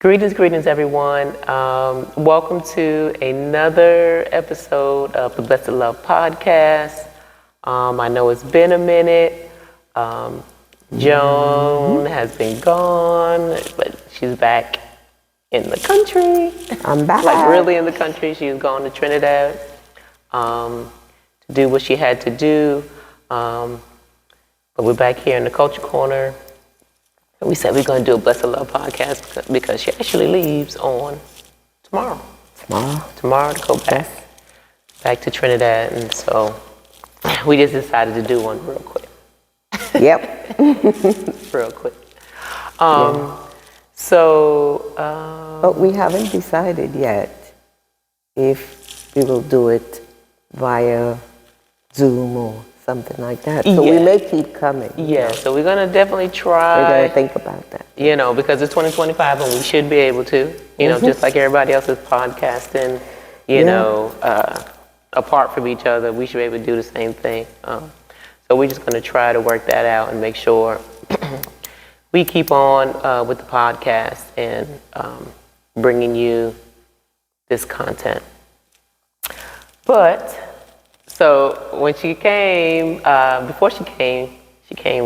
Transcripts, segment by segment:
Greetings, everyone. Welcome to another episode of the Blessed Love Podcast. I know it's been a minute. Joan has been gone, but she's back in the country. I'm back. Like really in the country. She's gone to Trinidad to do what she had to do. But we're back here in the Culture Corner. We said we're going to do a Blessed Love podcast because she actually leaves on tomorrow. Tomorrow to go back to Trinidad. And so we just decided to do one real quick. Yep. Real quick. But we haven't decided yet if we will do it via Zoom or something like that. So we may keep coming. Yeah, so we're going to definitely try. We're going to think about that. Because it's 2025 and we should be able to, just like everybody else is podcasting, apart from each other, we should be able to do the same thing. So we're just going to try to work that out and make sure we keep on with the podcast and bringing you this content. But so when she came, before she came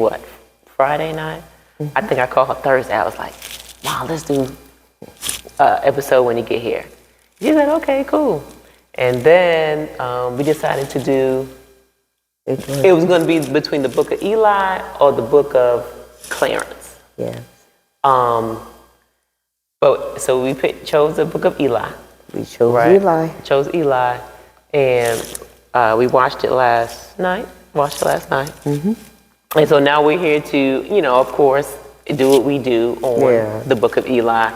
what? Friday night? Mm-hmm. I think I called her Thursday. I was like, Mom, let's do episode when you get here. She said, okay, cool. And then we decided to do, it was going to be between the Book of Eli or the Book of Clarence. Yes. But so we chose the Book of Eli. We chose Eli. Chose Eli. And we watched it last night. Mm-hmm. And so now we're here to, of course, do what we do on the Book of Eli.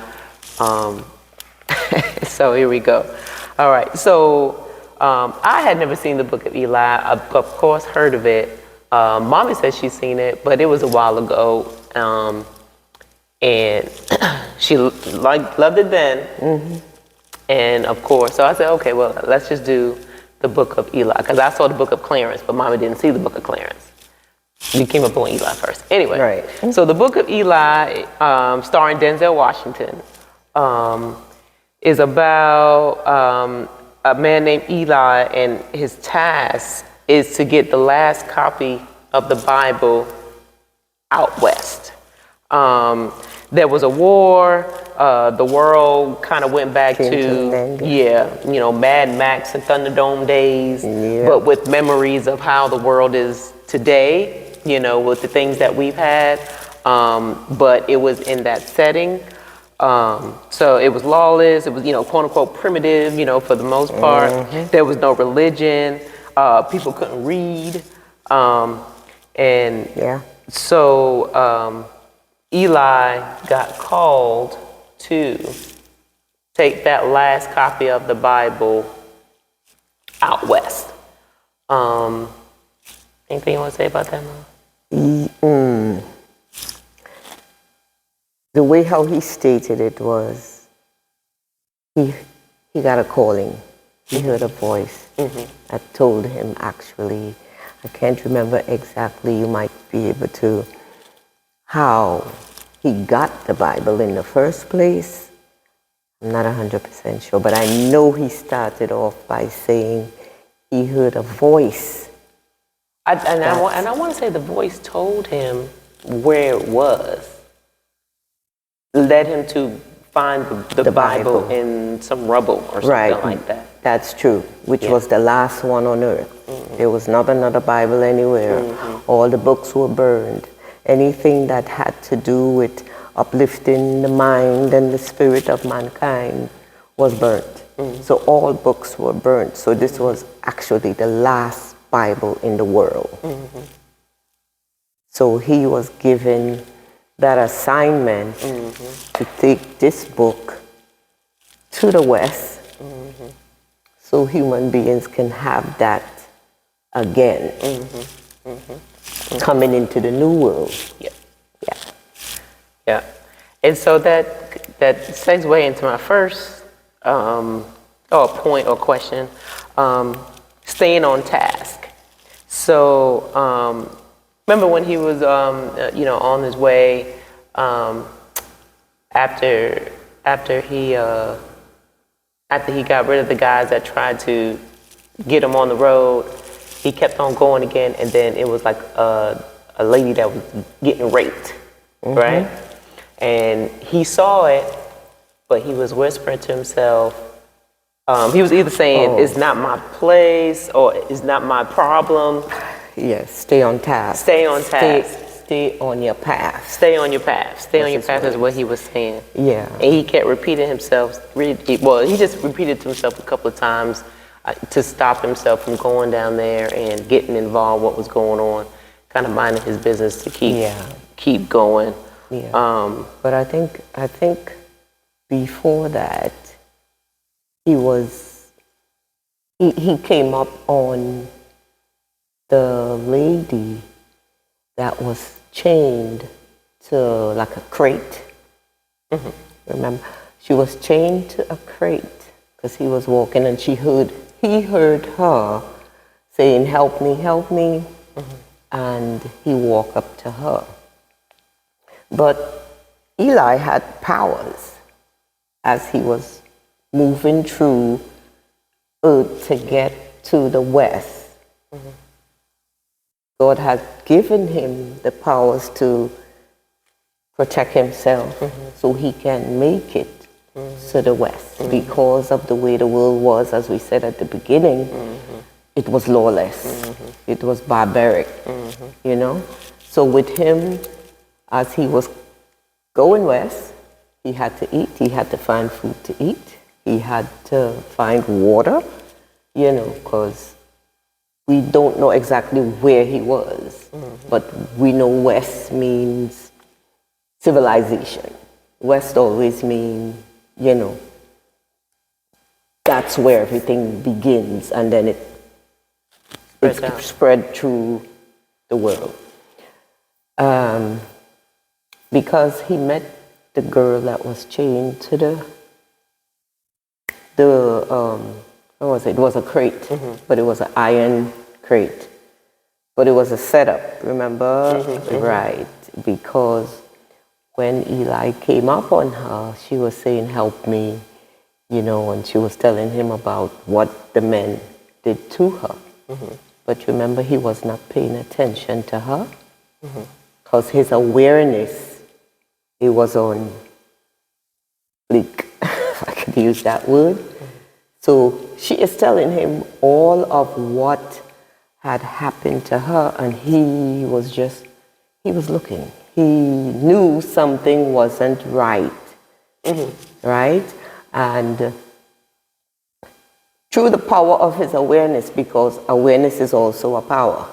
So here we go. All right. So I had never seen the Book of Eli. I, of course, heard of it. Mommy said she's seen it, but it was a while ago. And she loved it then. Mm-hmm. And of course, so I said, okay, well, let's just do the Book of Eli, because I saw the Book of Clarence, but Mama didn't see the Book of Clarence. You came up on Eli first. Anyway, right. So the Book of Eli, starring Denzel Washington, is about a man named Eli, and his task is to get the last copy of the Bible out west. There was a war. The world kind of went back to Mad Max and Thunderdome days, but with memories of how the world is today, with the things that we've had. But it was in that setting. So it was lawless. It was, quote unquote primitive, for the most part. Mm-hmm. There was no religion. People couldn't read. So Eli got called to take that last copy of the Bible out west. Anything you want to say about that, Mom? The way how he stated it was, he got a calling. He heard a voice that told him, actually, I can't remember exactly, you might be able to, how he got the Bible in the first place. I'm not 100% sure, but I know he started off by saying he heard a voice. I want to say the voice told him where it was, led him to find the Bible in some rubble or something like that. That's true, which was the last one on earth. Mm-hmm. There was not another Bible anywhere. Mm-hmm. All the books were burned. Anything that had to do with uplifting the mind and the spirit of mankind was burnt. Mm-hmm. So all books were burnt. So this was actually the last Bible in the world. Mm-hmm. So he was given that assignment to take this book to the West so human beings can have that again. Coming into the new world. Yeah. And so that segues into my first point or question, staying on task. So remember when he was on his way after after he got rid of the guys that tried to get him on the road, he kept on going again, and then it was like a lady that was getting raped, right? And he saw it, but he was whispering to himself. He was either saying, "It's not my place," or "It's not my problem." Yes, stay on task. Stay on task. Stay on your path. Stay on your path. Stay on your path is what he was saying. Yeah. And he kept repeating himself. Well, he just repeated to himself a couple of times to stop himself from going down there and getting involved what was going on, kind of minding his business to keep going. Yeah. But I think before that, he came up on the lady that was chained to like a crate. Remember, she was chained to a crate because he was walking, and he heard her saying, "Help me, help me," and he walked up to her. But Eli had powers as he was moving through earth to get to the west. God had given him the powers to protect himself so he can make it to the west. Because of the way the world was, as we said at the beginning, it was lawless. It was barbaric, you know? So with him, as he was going west, he had to eat, he had to find food to eat, he had to find water, you know, because we don't know exactly where he was, but we know west means civilization. West always means, you know, that's where everything begins, and then it spread through the world. Because he met the girl that was chained to what was it? It was a crate, but it was an iron crate. But it was a setup, remember? Right, because when Eli came up on her, she was saying, "Help me," you know, and she was telling him about what the men did to her. But remember, he was not paying attention to her because his awareness, it was on bleak, if I could use that word. So she is telling him all of what had happened to her, and he was looking. He knew something wasn't right, right? And through the power of his awareness, because awareness is also a power,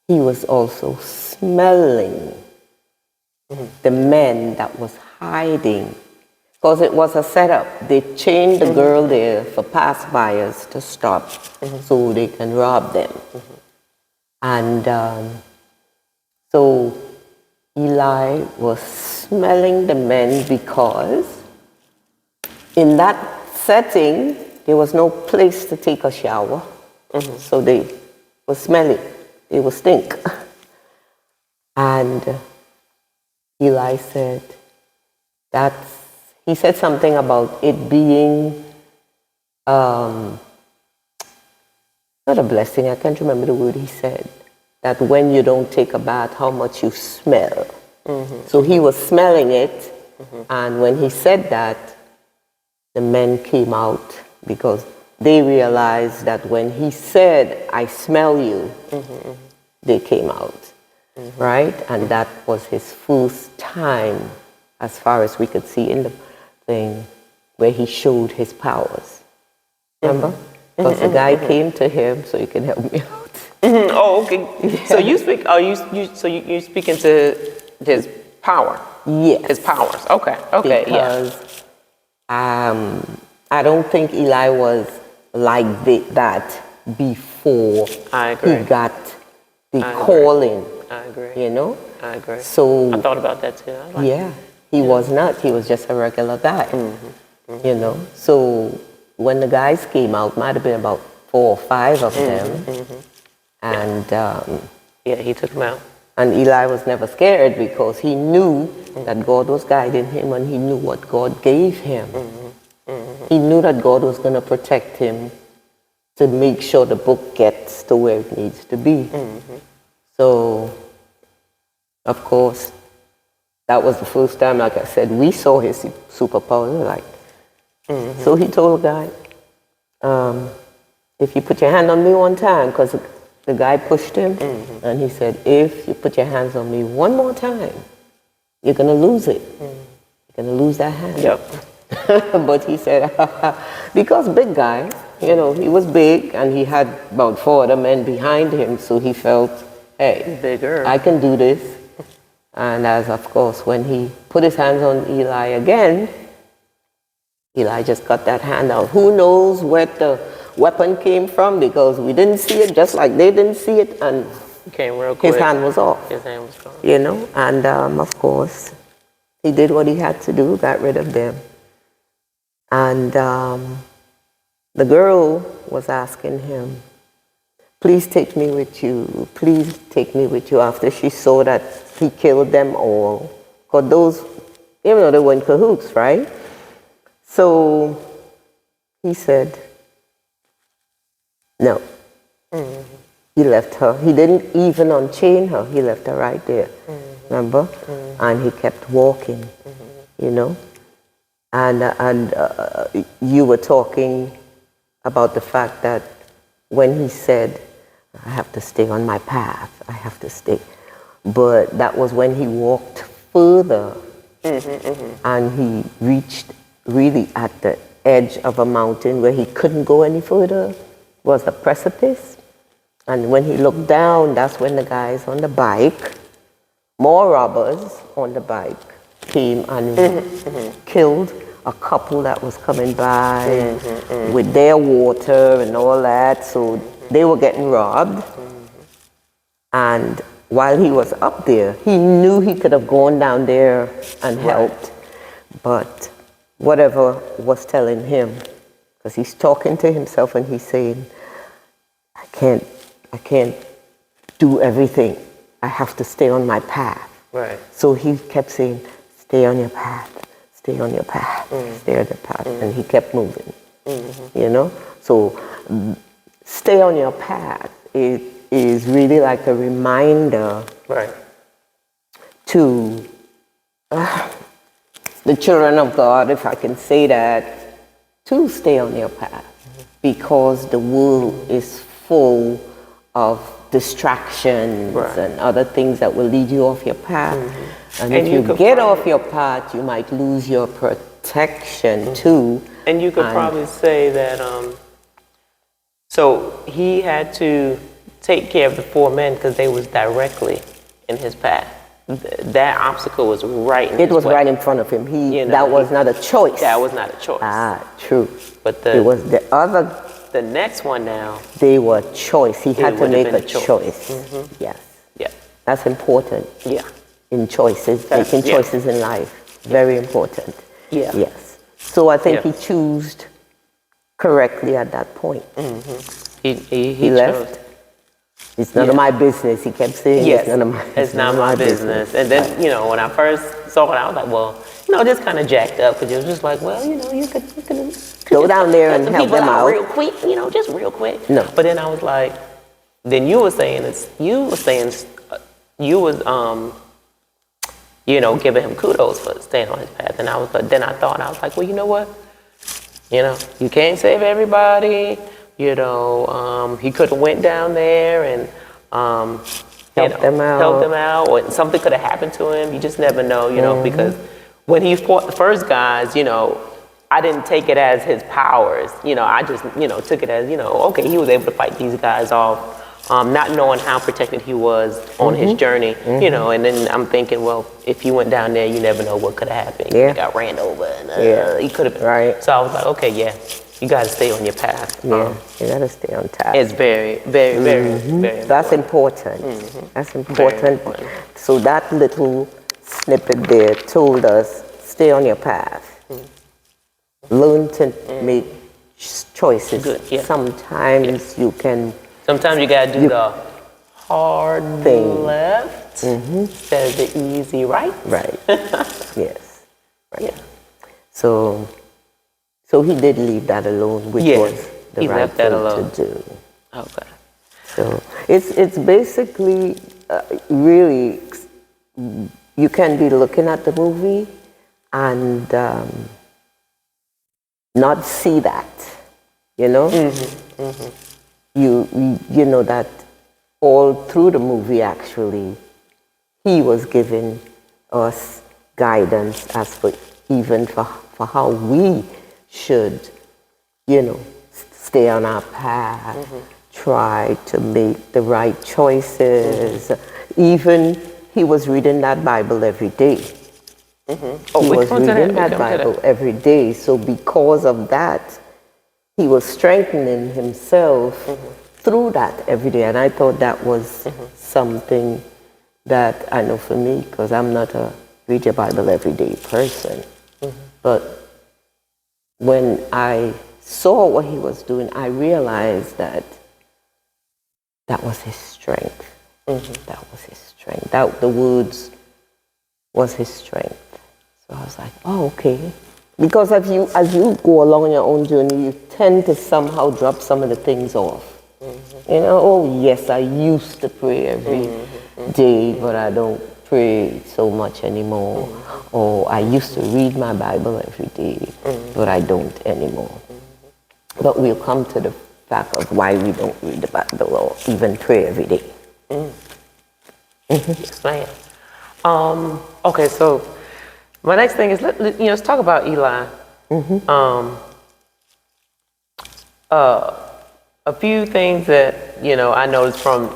he was also smelling the men that was hiding. Because it was a setup. They chained the girl there for passers to stop so they can rob them. And so Eli was smelling the men because in that setting, there was no place to take a shower. So they were smelly. They would stink. And Eli said, he said something about it being not a blessing, I can't remember the word he said, that when you don't take a bath, how much you smell. So he was smelling it, and when he said that, the men came out because they realized that when he said, "I smell you," they came out, right? And that was his first time, as far as we could see in the thing, where he showed his powers. Remember? Because the guy came to him, so you can help me out. Oh, okay. Yeah. So you speak. Oh, you speaking to his power. Yes. His powers. Okay. Okay. Because I don't think Eli was like that before he got the calling. I agree. You know. I agree. So I thought about that too. He was not. He was just a regular guy. You know. So when the guys came out, might have been about 4 or 5 of them, and he took them out. And Eli was never scared because he knew that God was guiding him and he knew what God gave him. He knew that God was going to protect him to make sure the book gets to where it needs to be. So, of course, that was the first time, like I said, we saw his superpowers. Like, so he told the guy, if you put your hand on me one time, because the guy pushed him, and he said, if you put your hands on me one more time, you're going to lose it. You're going to lose that hand. Yep. But he said, because big guy, you know, he was big, and he had about 4 other men behind him, so he felt, hey, bigger. I can do this. And as, of course, when he put his hands on Eli again, Eli just got that hand out. Who knows where the weapon came from, because we didn't see it, just like they didn't see it, and Came real quick. his hand was off. His hand was gone. You know, and of course, he did what he had to do, got rid of them. And the girl was asking him, please take me with you, please take me with you, after she saw that he killed them all. Because those, even though they were in cahoots, right? So he said, no. He left her. He didn't even unchain her. He left her right there. Remember? And he kept walking, you know? And you were talking about the fact that when he said, I have to stay on my path, I have to stay. But that was when he walked further and he reached really at the edge of a mountain where he couldn't go any further, was a precipice. And when he looked down, that's when the guys on the bike, more robbers on the bike, came and killed a couple that was coming by with their water and all that. So they were getting robbed. And while he was up there, he knew he could have gone down there and helped. But whatever was telling him, because he's talking to himself and he's saying, I can't do everything. I have to stay on my path. Right. So he kept saying, stay on your path, stay on your path, stay on your path. And he kept moving, you know? So stay on your path. It is really like a reminder to the children of God, if I can say that, to stay on your path. Because the world is full of distractions and other things that will lead you off your path. And if you get off your path, you might lose your protection too. And you could probably say that, so he had to take care of the 4 men because they was directly in his path. That obstacle was right in his way. It was right in front of him. That was not a choice. That was not a choice. True. But it was the other. The next one now. They were choice. He had to make a choice. Yes. Yeah. That's important. Yeah. In choices, making choices in life. Very important. Yeah. Yes. So I think he chose correctly at that point. He left. It's none of my business. He kept saying, yes, it's none of my business. It's not my business. And then, you know, when I first saw it, I was like, well, you know, just kind of jacked up because it was just like, well, you know, you could go down there and help them out real quick, you know, just real quick. No. But then I was like, then you were saying, you know, giving him kudos for staying on his path. And I was like, well, you know what? You know, you can't save everybody. You know, he could have went down there and helped them out, or something could have happened to him. You just never know, you know, because when he fought the first guys, you know, I didn't take it as his powers. You know, I just, you know, took it as, you know, okay, he was able to fight these guys off, not knowing how protected he was on his journey, you know, and then I'm thinking, well, if he went down there, you never know what could have happened. Yeah. He got ran over and he could have been. Right. So I was like, okay, yeah. You got to stay on your path. Yeah, you got to stay on task. It's very, very, very, very important. That's important. That's important. So that little snippet there told us, stay on your path. Learn to make choices. Good, yeah. Sometimes you can... Sometimes you got to do the hard thing. left instead of the easy right. Right. Yes. Right. Yeah. So he did leave that alone, which Yeah, was the he right left that thing alone. to do. Okay. So it's basically really, you can be looking at the movie and not see that, you know. You know that all through the movie actually he was giving us guidance as for even for how we should, you know, stay on our path, try to make the right choices. Even he was reading that Bible every day. He was reading that Bible every day. So because of that, he was strengthening himself through that every day. And I thought that was something that I know for me, because I'm not a read your Bible every day person. But when I saw what he was doing, I realized that that was his strength. That was his strength. That the woods was his strength. So I was like, oh, okay. Because as you go along your own journey, you tend to somehow drop some of the things off. You know, oh yes, I used to pray every day, but I don't pray so much anymore. Or I used to read my Bible every day, but I don't anymore. But we'll come to the fact of why we don't read the Bible or even pray every day. Yes, ma'am. Okay, so my next thing is let's talk about Eli. A few things that I noticed from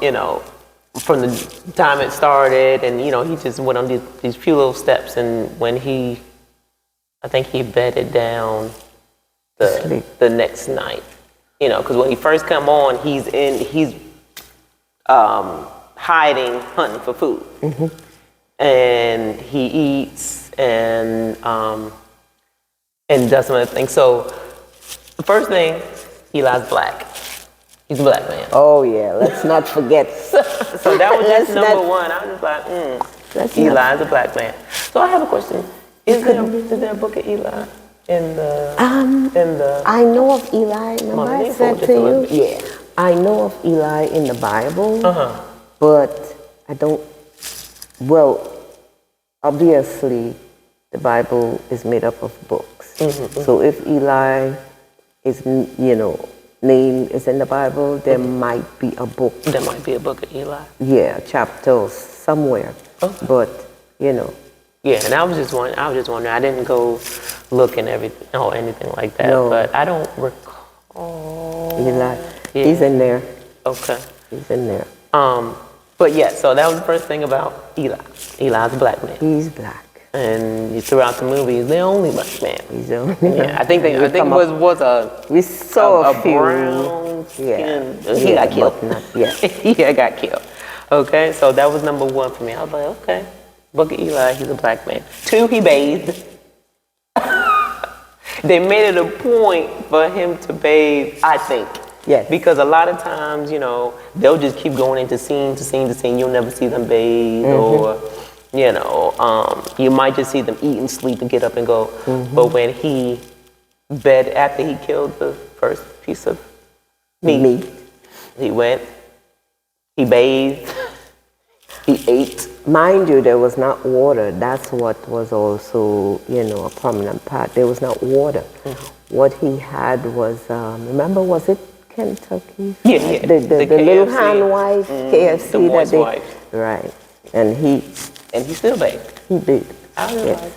from the time it started, and he just went on these few little steps, and when I think he bedded down the next night, because when he first come on, he's hiding, hunting for food, and he eats and does some other things. So the first thing, Eli's black. He's a black man. Oh yeah, let's not forget. So that was just number one. I was just like, Eli's a black man. So I have a question. Is there a book of Eli in the? I know of Eli. Remember I said to you? Yeah. I know of Eli in the Bible, but I don't. Well, obviously, the Bible is made up of books. So if Eli is, name is in the Bible, there might be a book. There might be a book of Eli. Yeah, chapters somewhere. But Yeah, and I was just wondering. I didn't go looking everything or anything like that. No. But I don't recall. Eli, Yeah. he's in there. Okay. He's in there. But yeah, so that was the first thing about Eli. Eli's a black man. He's black. And throughout the movie, he's the only black man. He's the only. Yeah, I think we saw a few. Brown skin. Yeah. He got killed. Yeah. He got killed. Okay, so that was number one for me. I was like, okay, Book of Eli, he's a black man. 2, he bathed. They made it a point for him to bathe, I think. Yes. Because a lot of times, they'll just keep going into scene to scene to scene. You'll never see them bathe, or you might just see them eat and sleep and get up and go. But when he after he killed the first piece of meat. He went, he bathed, he ate. Mind you, there was not water. That's what was also, a prominent part. There was not water. What he had was, remember, was it Kentucky? Yeah. The little KFC. hand wife, KFC. The moist wife. Right. And he still bathed. He bathed. I was like,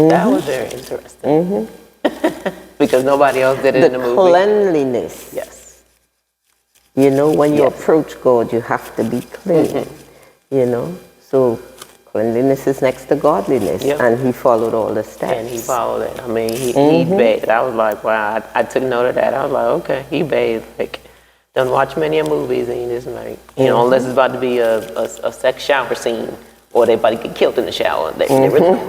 that was very interesting. Because nobody else did it in the movie. The cleanliness. Yes. When you approach God, you have to be clean. So cleanliness is next to godliness. Yep. And he followed all the steps. And he followed it. I mean, he bathed. I was like, wow, I took note of that. I was like, okay, he bathed. Like, don't watch many movies and you just like, unless it's about to be a sex shower scene or they about to get killed in the shower. They really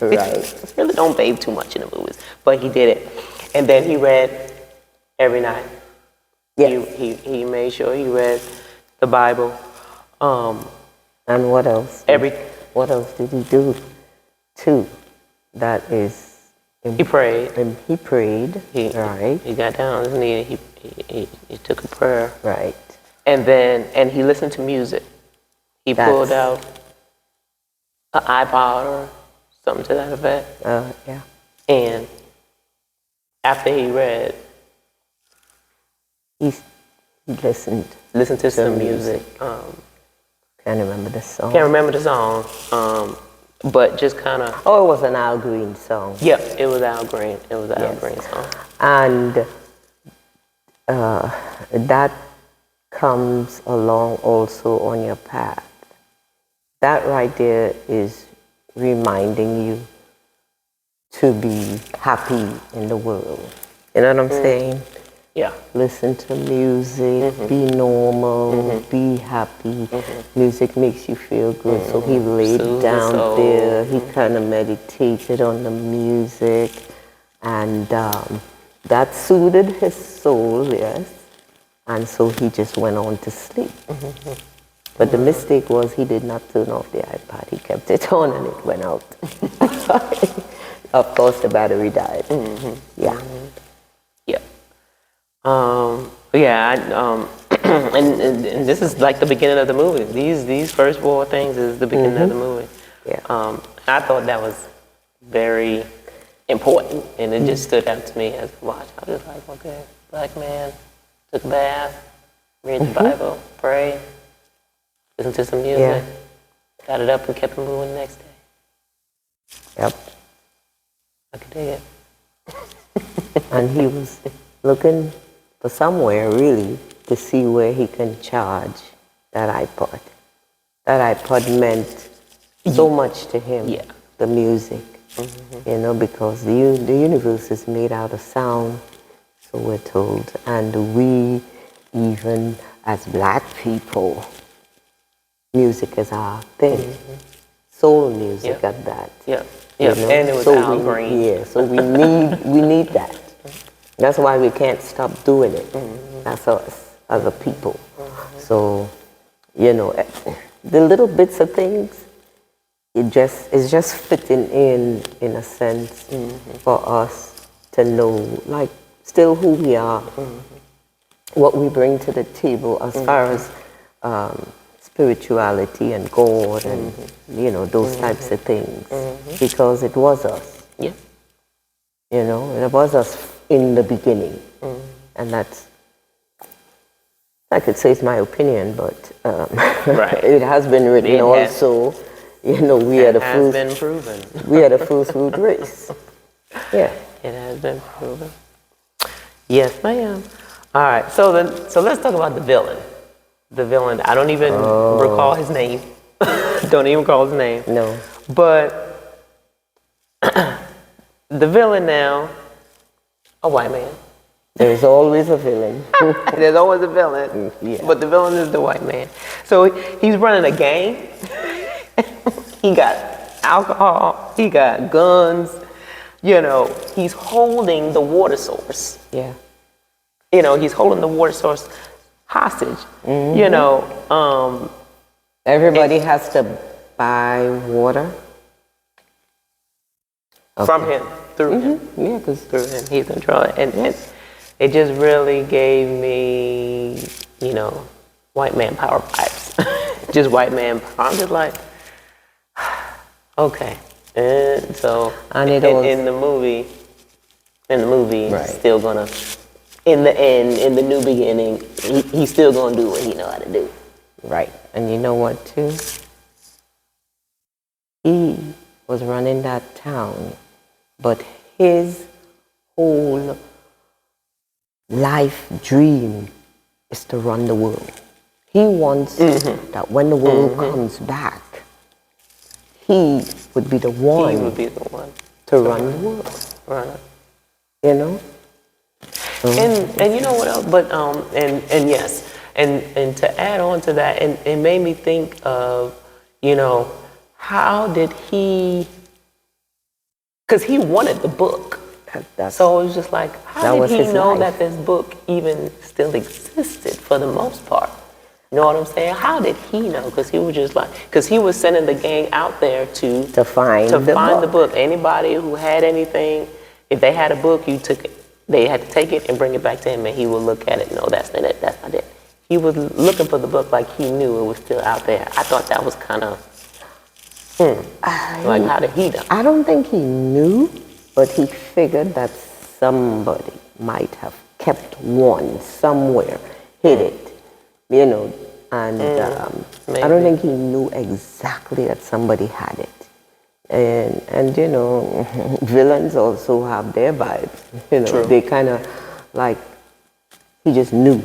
Right. really don't bathe too much in the movies. But he did it. And then he read every night. Yes. He made sure he read the Bible. And what else? What else did he do too? That is. He prayed. And he prayed. Right. He got down on his knee. He took a prayer. Right. And he listened to music. He pulled out an iPod or something to that effect. Yeah. And after he read, he listened to some music. Can't remember the song. But just kind of. Oh, it was an Al Green song. Yep, it was Al Green. It was an Al Green song. And that comes along also on your path. That right there is reminding you to be happy in the world. You know what I'm saying? Yeah. Listen to music, be normal, be happy. Music makes you feel good. So he laid down there, he kind of meditated on the music, and that soothed his soul, yes. And so he just went on to sleep. But the mistake was he did not turn off the iPad. He kept it on and it went out. Of course, the battery died. Yeah. Yeah. And this is like the beginning of the movie. These first four things is the beginning of the movie. Yeah. I thought that was very important, and it just stood out to me as I watched. I was just like, okay, black man took a bath, read the Bible, pray, listen to some music, got it up and kept it moving the next day. Yep. I could dig it. And he was looking for somewhere really to see where he can charge that iPod. That iPod meant so much to him. Yeah. The music, you know, because the universe is made out of sound, so we're told, and we, even as black people, music is our thing. Soul music at that. Yeah. You Yeah. know? And it was Al Green. Yeah, so we need that. That's why we can't stop doing it. That's us as a people. So, you know, the little bits of things, it's just fitting in a sense for us to know, like, still who we are, what we bring to the table as far as spirituality and God and, you know, those types of things. Because it was us. Yeah. You know, it was us in the beginning. And that's, I could say it's my opinion, but it has been written also. You know, we are the has been proven. We are the first root race. Yeah. It has been proven. Yes, ma'am. All right, so let's talk about the villain. The villain, I don't even recall his name. Don't even recall his name. No. But the villain now, a white man. There's always a villain. There's always a villain. Yeah. But the villain is the white man. So he's running a gang. He got alcohol. He got guns. You know, he's holding the water source. Yeah. You know, he's holding the water source hostage. You know, everybody has to buy water from him, through him. Yeah, because Through him, he's controlling it. And it just really gave me, you know, white man power vibes. Just white man power. I'm just like, okay. And so, in the movie, he's still gonna, in the end, in the new beginning, he's still gonna do what he know how to do. Right. And you know what, too? He was running that town, but his whole life dream is to run the world. He wants that when the world comes back, he would be the one, to run the world. Right. You know? And you know what else? But and yes, and to add on to that, and it made me think of, you know, how did he? Because he wanted the book. So it was just like, how did he know that this book even still existed for the most part? You know what I'm saying? How did he know? Because he was just like, because he was sending the gang out there to find the book. Anybody who had anything, if they had a book, they had to take it and bring it back to him, and he would look at it. No, that's not it. That's not it. He was looking for the book like he knew it was still out there. I thought that was kind of, like, how did he know? I don't think he knew, but he figured that somebody might have kept one somewhere, hid it, you know, and I don't think he knew exactly that somebody had it. And you know, villains also have their vibes, you know. True. They kind of like, he just knew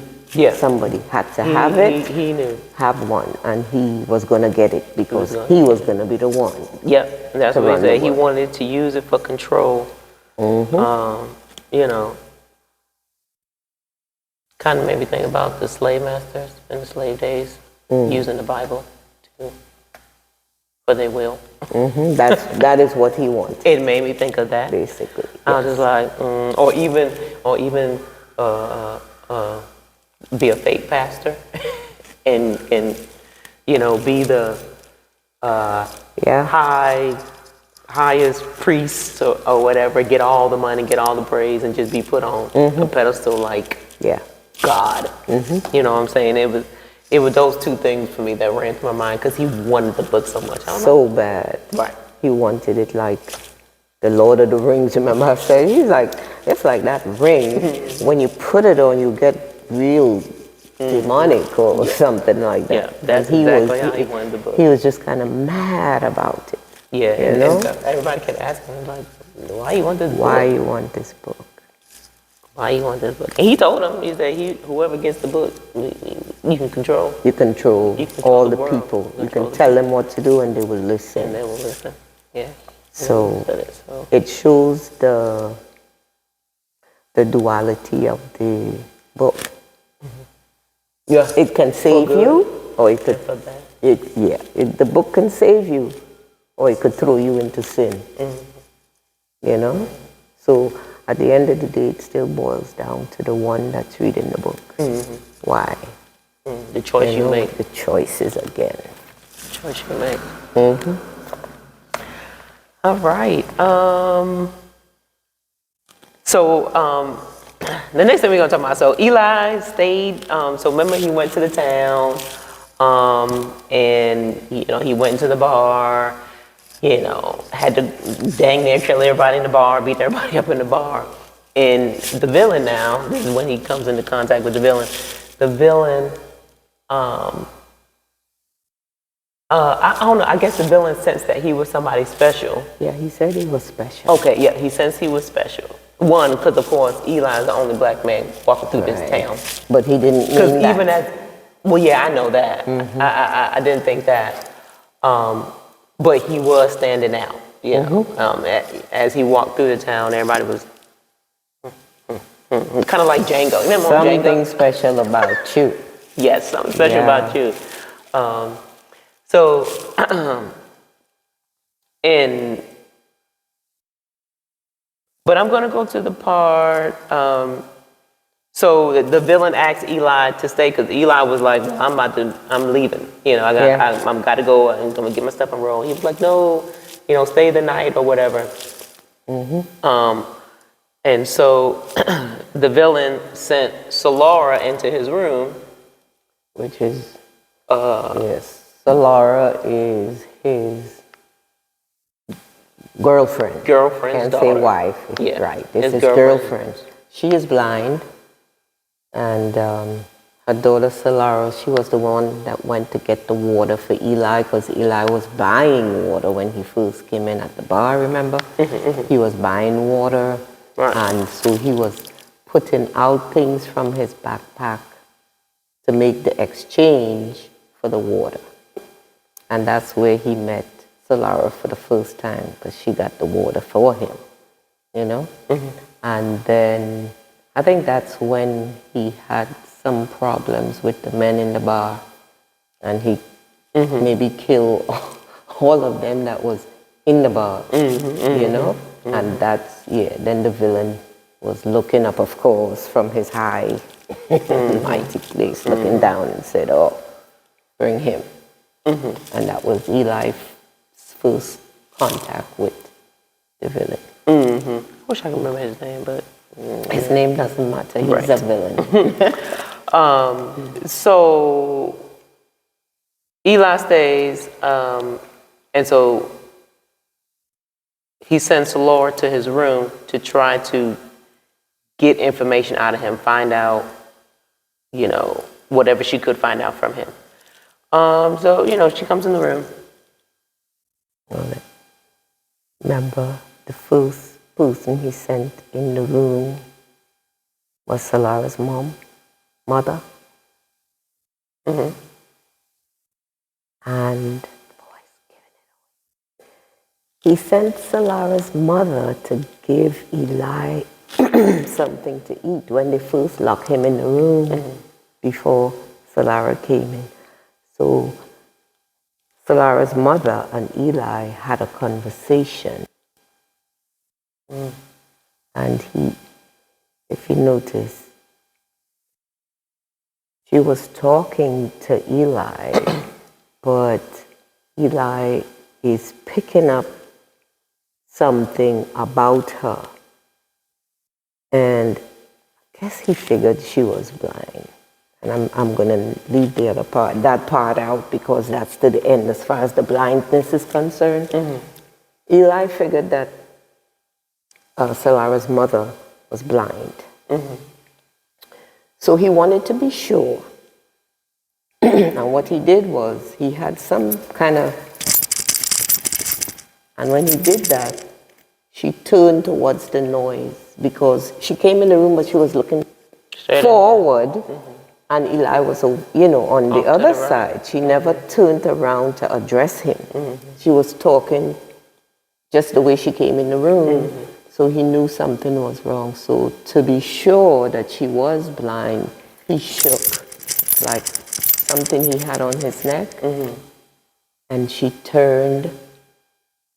somebody had to have it. He knew. Have one, and he was going to get it because he was going to be the one. Yep, that's what he said. He wanted to use it for control. You know, kind of made me think about the slave masters in the slave days using the Bible for their will. That is what he wanted. It made me think of that. Basically, I was just like, or even be a fake pastor, and you know, be the highest priest or whatever, get all the money, get all the praise, and just be put on a pedestal like God. You know what I'm saying? It was those two things for me that ran through my mind because he wanted the book so much. So bad. Right. He wanted it like the Lord of the Rings. Remember I said, he's like, it's like that ring. When you put it on, you get real demonic or something like that. Yeah, that's exactly how he wanted the book. He was just kind of mad about it. Yeah, you know? Everybody kept asking him, like, why you want this book? Why you want this book? Why you want this book? And he told him, he said, whoever gets the book, you can control. You control all the world. people. You can tell them what to do and they will listen. And they will listen, yeah. So it shows the duality of the book. Yeah. It can save you, or it could. The book can save you, or it could throw you into sin. You know. So at the end of the day, it still boils down to the one that's reading the book. Why? The choice you make. The choices again. The choice you make. All right. The next thing we're gonna talk about. So Eli stayed. So remember, he went to the town, and you know, he went to the bar. You know, had to dang near kill everybody in the bar, beat everybody up in the bar. And the villain now, this is when he comes into contact with the villain. The villain, I don't know, I guess the villain sensed that he was somebody special. Yeah, he said he was special. Okay, yeah, he sensed he was special. One, because of course, Eli is the only black man walking through this town. But he didn't mean Because that. even I know that. I didn't think that. But he was standing out, you know. As he walked through the town, everybody was kind of like Django. Remember something Django? special about you. Yes, something special about you. But I'm going to go to the part. So the villain asked Eli to stay because Eli was like, I'm leaving. You know, I'm got to go. I'm going to get my stuff and roll. He was like, no, you know, stay the night or whatever. And so the villain sent Solara into his room. Which is, Solara is his girlfriend. Girlfriend's daughter. Can't say wife. Yeah. Right. This is girlfriend. She is blind. And her daughter Solara, she was the one that went to get the water for Eli because Eli was buying water when he first came in at the bar, remember? He was buying water. Right. And so he was putting out things from his backpack to make the exchange for the water. And that's where he met Solara for the first time because she got the water for him, you know? And then I think that's when he had some problems with the men in the bar and he maybe killed all of them that was in the bar, you know? And that's, then the villain was looking up, of course, from his high mighty place, looking down and said, oh, bring him. And that was Eli's first contact with the villain. I wish I could remember his name, but His name doesn't matter. He's Right. a villain. So Eli stays, and so he sends Laura to his room to try to get information out of him, find out, whatever she could find out from him. So, she comes in the room. Remember, the first person he sent in the room was Solara's mother. And he sent Solara's mother to give Eli something to eat when they first locked him in the room before Solara came in. So Solara's mother and Eli had a conversation. And if you notice, she was talking to Eli, but Eli is picking up something about her. And I guess he figured she was blind. And I'm going to leave that part out, because that's to the end as far as the blindness is concerned. Eli figured that Solara's mother was blind. So he wanted to be sure. And what he did was, he had some kind of... And when he did that, she turned towards the noise, because she came in the room, but she was looking forward. And Eli was, on the other side. She never turned around to address him. She was talking just the way she came in the room. So he knew something was wrong. So to be sure that she was blind, he shook like something he had on his neck. And she turned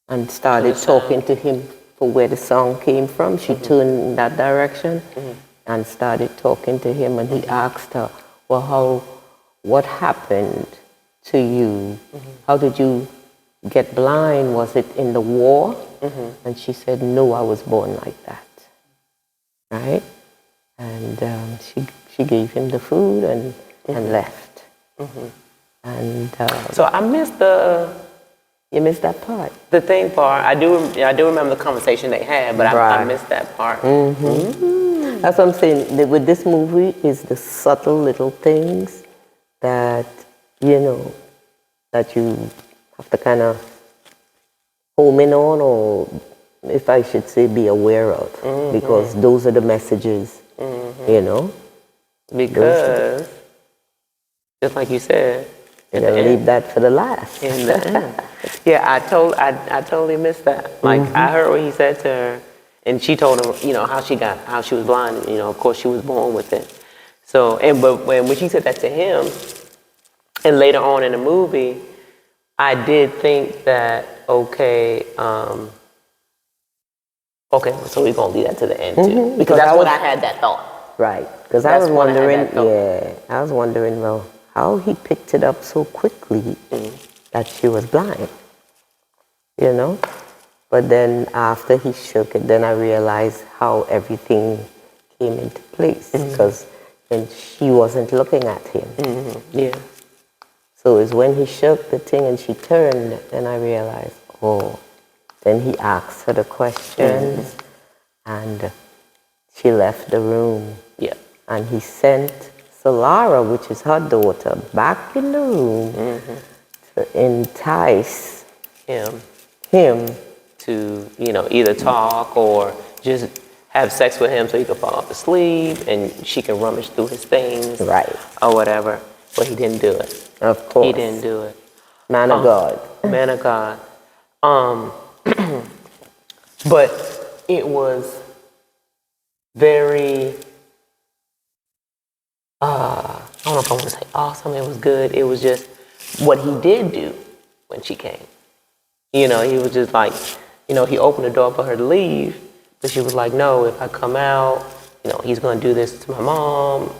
and started talking to him for where the song came from. She turned in that direction and started talking to him. And he asked her, well, what happened to you? How did you get blind? Was it in the war? And she said, no, I was born like that. Right? And she gave him the food and left. And So I missed you missed that part. the thing part. I do remember the conversation they had, but I missed that part. That's what I'm saying. With this movie is the subtle little things that, that you have to kind of home in on, or if I should say, be aware of. Because those are the messages, Because, just like you said, you gotta leave that for the last. in the end. Yeah, I totally missed that. Like, I heard what he said to her, and she told him, how she was blind. And, of course, she was born with it. So, but when she said that to him, and later on in the movie, I did think that, okay, so we're gonna leave that to the end too, because that's when I had that thought. Right, because I was wondering, well, how he picked it up so quickly that she was blind, But then after he shook it, then I realized how everything came into place, because then she wasn't looking at him. Yeah. So it's when he shook the thing and she turned, then I realized, then he asked her the questions, and she left the room. Yeah. And he sent Solara, which is her daughter, back in the room to entice Him to, either talk or just have sex with him so he could fall off asleep and she can rummage through his things. Right. Or whatever. But he didn't do it. Of course. He didn't do it. Man of God. Man of God. But it was very, I don't know if I want to say awesome. It was good. It was just what he did do when she came. He was just like, he opened the door for her to leave, but she was like, no, if I come out, he's going to do this to my mom,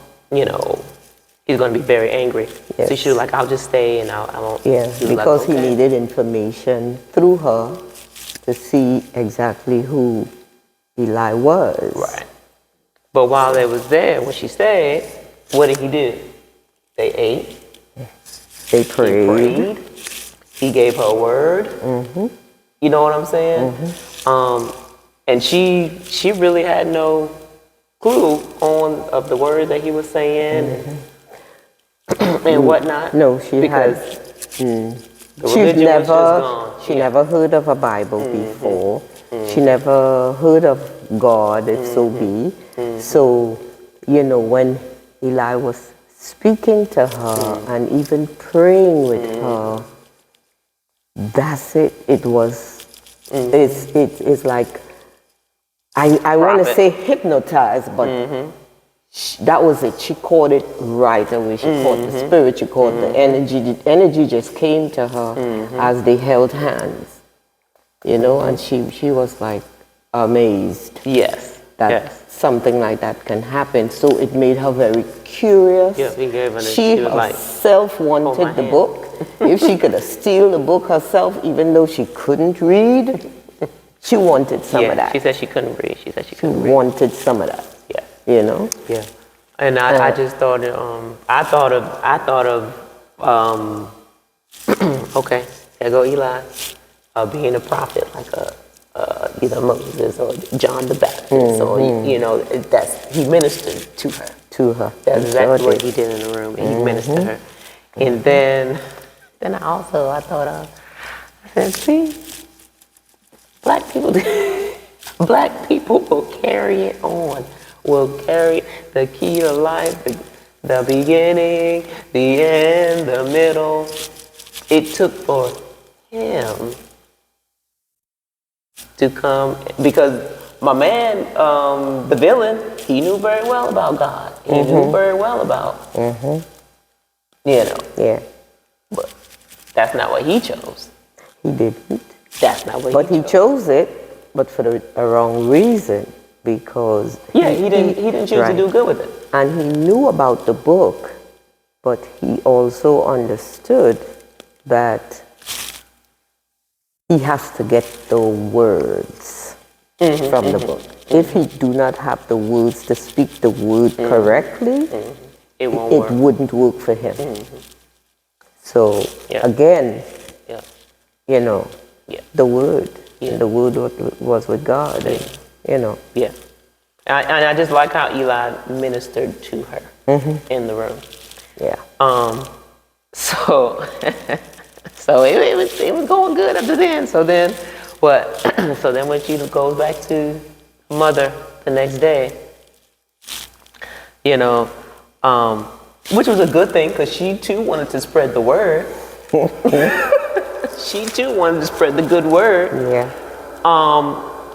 he's going to be very angry. Yes. So she was like, I'll just stay and I won't. Yeah, He was because like, he needed information through her to see exactly who Eli was. Right. But while they was there, when she stayed, what did he do? They ate. They He prayed. prayed. He gave her a word. You know what I'm saying? And she really had no clue of the word that he was saying and whatnot. No, she because had. the She's religion was just never. gone. She never heard of a Bible before. She never heard of God, if so be. So, when Eli was speaking to her and even praying with her, that's it. It was. It's like. I want to say hypnotized, but that was it. She caught it right away. She caught the spirit. She caught the energy. The energy just came to her as they held hands, and she was like amazed. Yes. That something like that can happen. So it made her very curious. Yeah, he gave her She was like, herself wanted the book. If she could have steal the book herself, even though she couldn't read, she wanted some of that. She said she couldn't read. She said she She couldn't read. wanted some of that. Yeah. Yeah. And I just thought I thought of okay, there go Eli, being a prophet like either Moses or John the Baptist or he ministered to her. That's exactly what he did in the room, and he ministered to her. And then I thought I said, see, black people will carry it on. Will carry the key to life, the beginning, the end, the middle. It took for him to come, because my man, the villain, he knew very well about God. He knew very well about, Yeah. but that's not what he chose. He didn't. That's not what But he he chose. chose it, but for the wrong reason, because He didn't choose to do good with it. And he knew about the book, but he also understood that he has to get the words from the book. If he do not have the words to speak the word correctly, It won't work. wouldn't work for him. So again, the word, and the word was with God, and, Yeah. And I just like how Eli ministered to her in the room. Yeah. So it was going good up to then. So then what? So then when she goes back to mother the next day, which was a good thing because she too wanted to spread the word. She too wanted to spread the good word. Yeah.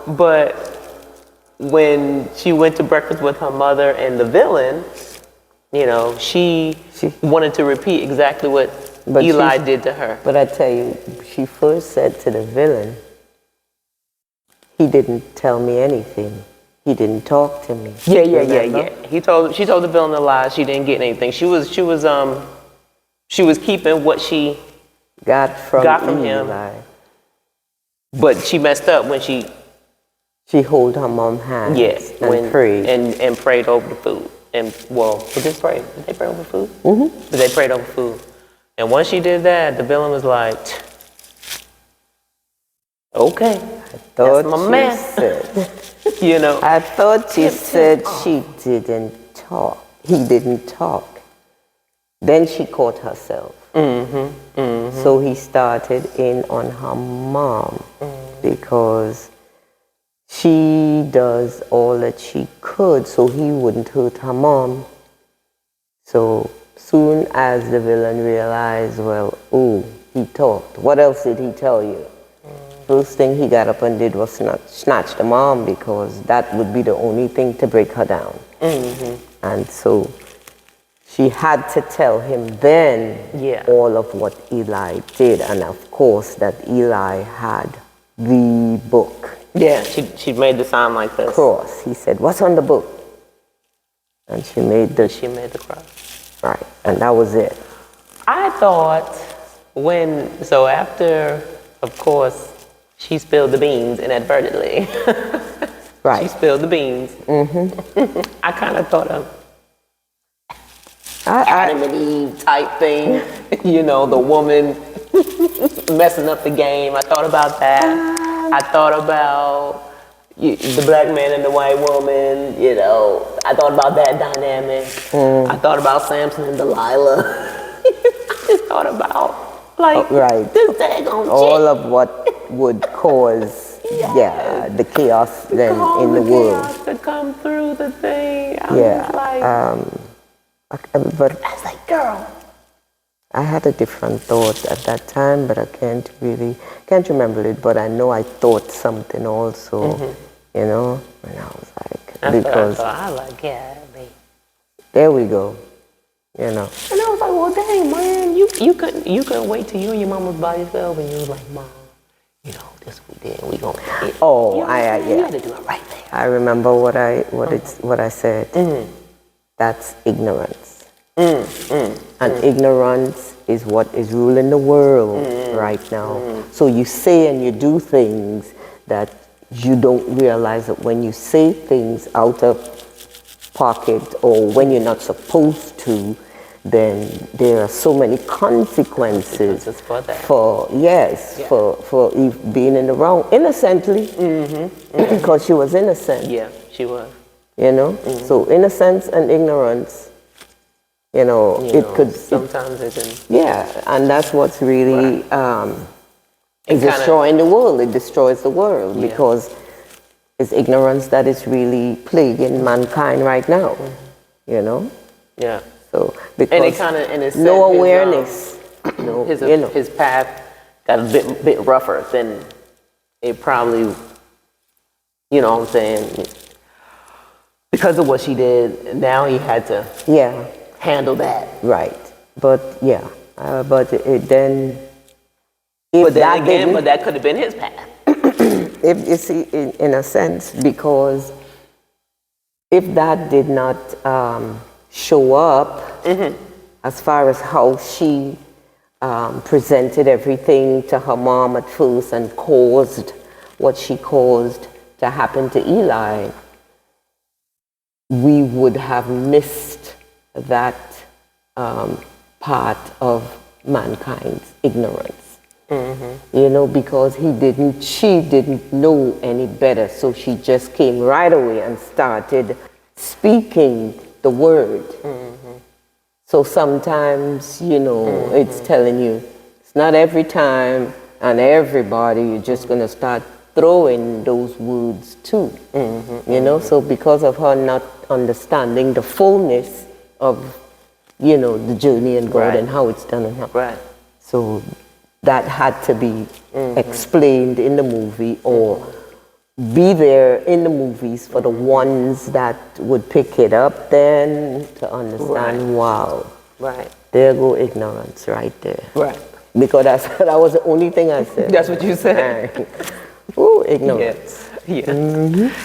But when she went to breakfast with her mother and the villain, she wanted to repeat exactly what Eli did to her. But I tell you, she first said to the villain, he didn't tell me anything. He didn't talk to me. Yeah. She told the villain a lie. She didn't get anything. She was keeping what she got from him. Eli. But she messed up when she hold her mom's hand and prayed. And prayed over the food. And did they pray over food? Mm-hmm. But they prayed over food. And once she did that, the villain was like, okay, that's my man. I thought she said she didn't talk. He didn't talk. Then she caught herself. So he started in on her mom because she does all that she could so he wouldn't hurt her mom. So soon as the villain realized, he talked. What else did he tell you? First thing he got up and did was snatch the mom, because that would be the only thing to break her down. And so she had to tell him then all of what Eli did, and of course that Eli had the book. Yeah, she made the sign like this. Cross. He said, "What's on the book?" And she made the cross. Right. And that was it. I thought after, of course, she spilled the beans inadvertently. Right. She spilled the beans. I kind of thought of Adam and Eve type thing. You know, the woman messing up the game. I thought about that. I thought about the black man and the white woman. You know, I thought about that dynamic. I thought about Samson and Delilah. I just thought about right. this daggone chick. All of what would cause the chaos then in the world. Chaos to come through the thing. I But was like, girl. I had a different thought at that time, but I can't remember it, but I know I thought something also, you know, and I was like, because I like, yeah, babe. There we go, you know. And I was like, well, dang, man, you couldn't wait till you and your mom was by yourself, and you was like, Mom, you know, this we did, we gonna. Oh, you yeah. had to do it right there. I remember what I said. That's ignorance. And ignorance is what is ruling the world right now. So you say and you do things that you don't realize that when you say things out of pocket or when you're not supposed to, then there are so many consequences for that. For being in the wrong innocently, because she was innocent. Yeah, she was. You know, so innocence and ignorance, you know, could sometimes it can. Yeah, and that's what's really is destroying the world. It destroys the world because it's ignorance that is really plaguing mankind right now. You know. Yeah. So because and it kind of no awareness. His path got a bit rougher than it probably. You know what I'm saying? Because of what she did, now he had to handle that. Right. But but that could have been his path. If you see, in a sense, because if that did not show up as far as how she presented everything to her mom at first and caused what she caused to happen to Eli, we would have missed that part of mankind's ignorance. You know, because she didn't know any better, so she just came right away and started speaking the word. So sometimes, you know, it's telling you, it's not every time and everybody you're just going to start throwing those words too. You know, so because of her not understanding the fullness of, you know, the journey in God and how it's done and how. Right. So that had to be explained in the movie or be there in the movies for the ones that would pick it up then to understand, wow. Right. There go ignorance right there. Right. Because that was the only thing I said. That's what you said. Ooh, ignorance. Yeah.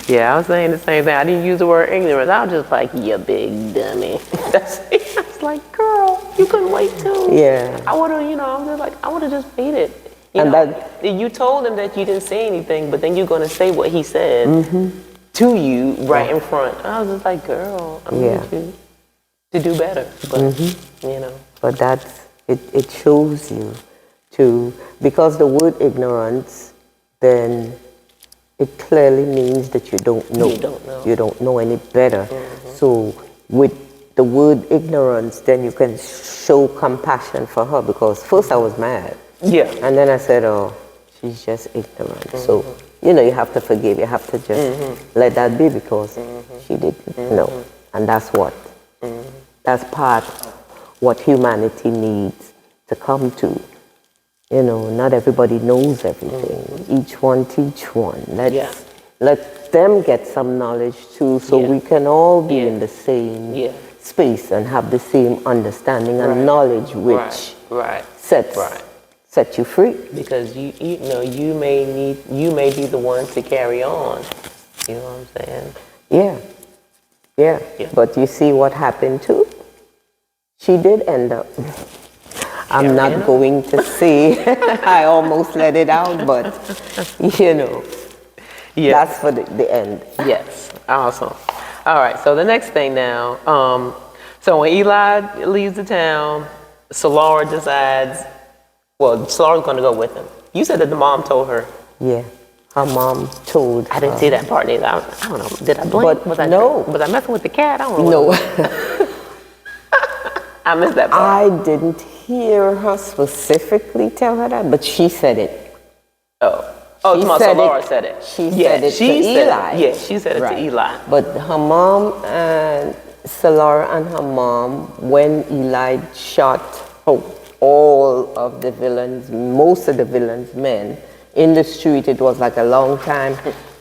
Yeah, I was saying the same thing. I didn't use the word ignorance. I was just like, you big dummy. That's it. I was like, girl, you couldn't wait too. Yeah. I would have, you know, I'm just like, I would have just waited. You told him that you didn't say anything, but then you're going to say what he said to you right in front. I was just like, girl, I need you to do better. But, you know. But it shows you to, because the word ignorance, then it clearly means that you don't know. You don't know any better. So with the word ignorance, then you can show compassion for her, because first I was mad. Yeah. And then I said, oh, she's just ignorant. So, you know, you have to forgive. You have to just let that be, because she didn't know. And that's that's part of what humanity needs to come to. You know, not everybody knows everything. Each one teach one. Let them get some knowledge too, so we can all be in the same space and have the same understanding and knowledge, which set you free. Because you know, you may be the one to carry on. You know what I'm saying? Yeah. But you see what happened too? She did end up. I'm not Anna? going to say. I almost let it out, but Yeah. that's for the end. Yes. Awesome. All right. So the next thing now. So when Eli leaves the town, Solara decides. Well, Solara's going to go with him. You said that the mom told her. Yeah. Her mom told her. I didn't see that part either. I don't know. Did I blink? But Was I no. Was I messing with the cat? I don't know. No. I missed that part. I didn't hear her specifically tell her that, but she said it. Oh, She Solara said it. She said it to Eli. Yeah, she said it Right. to Eli. But her mom and Solara and her mom, when Eli shot all of the villains, most of the villains' men in the street, it was like a long time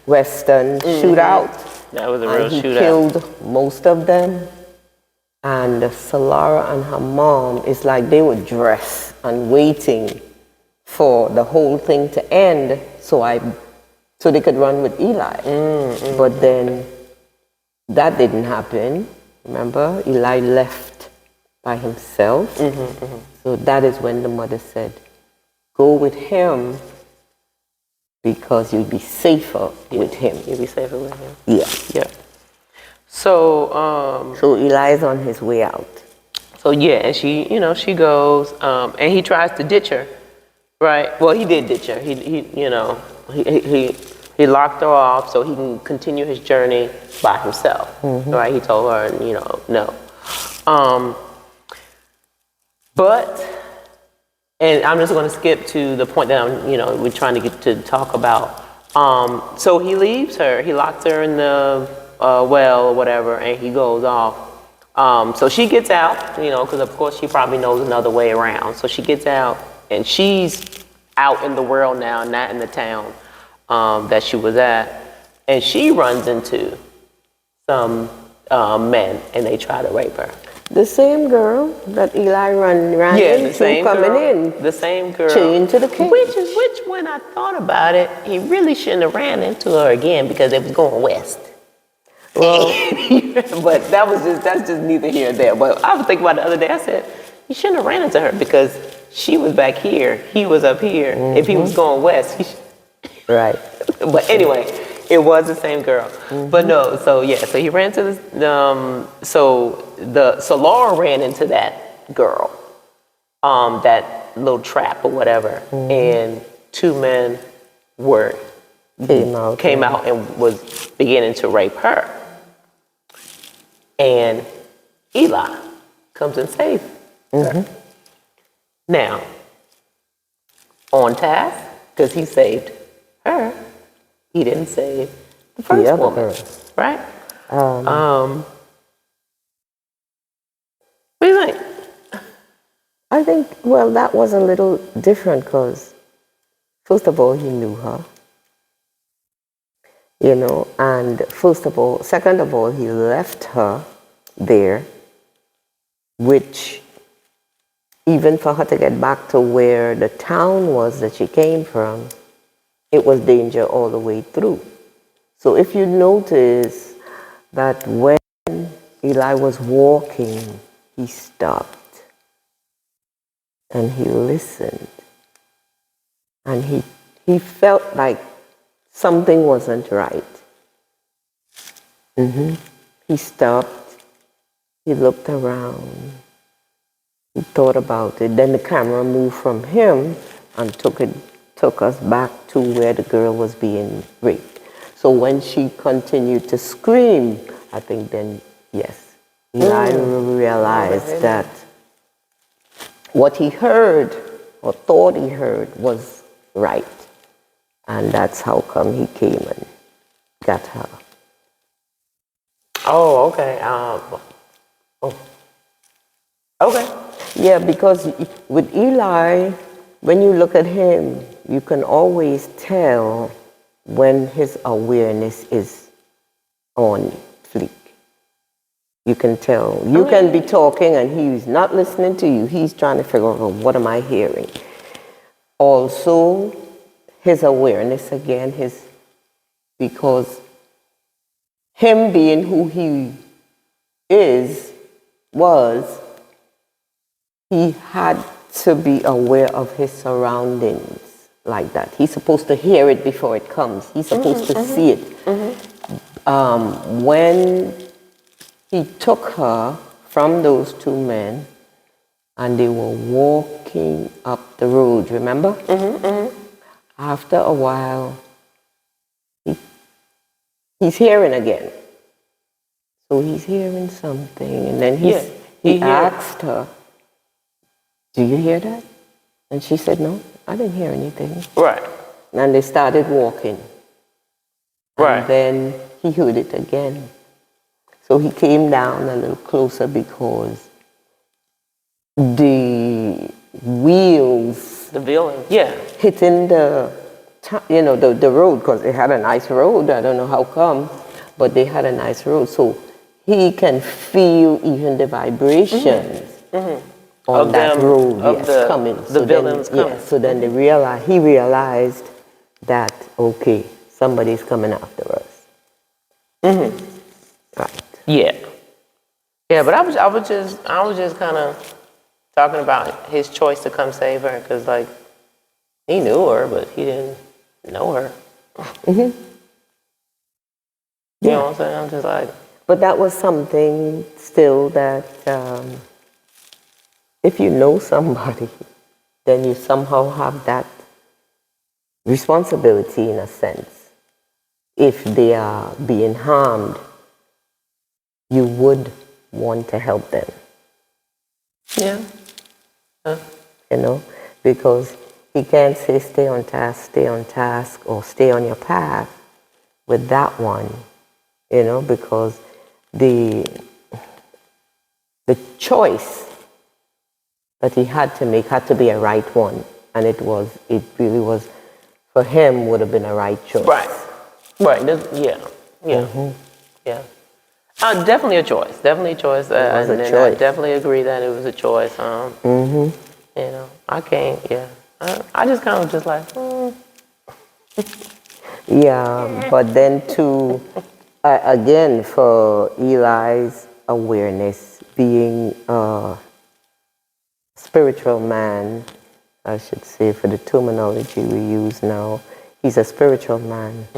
Western shootout. That was a real And he shootout. killed most of them. And Solara and her mom, it's like they were dressed and waiting for the whole thing to end so they could run with Eli. But then that didn't happen. Remember, Eli left by himself. So that is when the mother said, go with him because you'll be safer with him. You'll be safer with him. Yeah. Yeah. So, So Eli is on his way out. so yeah, and she, she goes, and he tries to ditch her, right? Well, he did ditch her. He locked her off so he can continue his journey by himself, right? He told her, no. And I'm just going to skip to the point that we're trying to get to talk about. So he leaves her. He locks her in the well or whatever, and he goes off. So she gets out, because of course she probably knows another way around. So she gets out, and she's out in the world now, not in the town that she was at. And she runs into some men, and they try to rape her. The same girl that Eli ran into coming in. The same girl. Chained to the cage. Which when I thought about it, he really shouldn't have ran into her again because it was going west. Well, but that's just neither here nor there. But I was thinking about it the other day. I said, he shouldn't have ran into her because she was back here. He was up here. If he was going west, right. But anyway, it was the same girl. But no, so he ran to Solara ran into that girl, that little trap or whatever, and two men came out and was beginning to rape her. And Eli comes and saves her. Now, on task, because he saved her, he didn't save the first woman, right? What do you think? I think, well, that was a little different because, first of all, he knew her. And second of all, he left her there, which even for her to get back to where the town was that she came from, it was danger all the way through. So if you notice that when Eli was walking, he stopped and he listened. And he felt like something wasn't right. He stopped, he looked around, he thought about it. Then the camera moved from him and took us back to where the girl was being raped. So when she continued to scream, I think then, yes, Eli realized that what he heard or thought he heard was right. And that's how come he came and got her. Oh, okay. Okay. Yeah, because with Eli, when you look at him, you can always tell when his awareness is on fleek. You can tell. You can be talking and he's not listening to you. He's trying to figure out, what am I hearing? Also, his awareness again, because him being who he was, he had to be aware of his surroundings like that. He's supposed to hear it before it comes. He's supposed to see it. When he took her from those two men and they were walking up the road, remember? After a while, he's hearing again. So he's hearing something, and then he asked her, "Do you hear that?" And she said, "No, I didn't hear anything." Right. And they started walking. Right. And then he heard it again. So he came down a little closer because the wheels, The villain. hitting the road, because they had a nice road. I don't know how come, but they had a nice road. So he can feel even the vibrations on Of that them, road of coming. the villains coming. So then he realized that, okay, somebody's coming after us. Right. Yeah. Yeah, but I was just kind of talking about his choice to come save her, because like he knew her, but he didn't know her. You know what I'm saying? I'm just like. But that was something still that if you know somebody, then you somehow have that responsibility in a sense. If they are being harmed, you would want to help them. Yeah. You know, because he can't say stay on task, or stay on your path with that one, you know, because the choice that he had to make had to be a right one, and it really was, for him, would have been a right choice. Right. Yeah. Definitely a choice. Definitely a choice. It was a and choice. I definitely agree that it was a choice. You know, I can't. Yeah. I just kind of just like. Yeah, but then too, again, for Eli's awareness, being a spiritual man, I should say, for the terminology we use now, he's a spiritual man.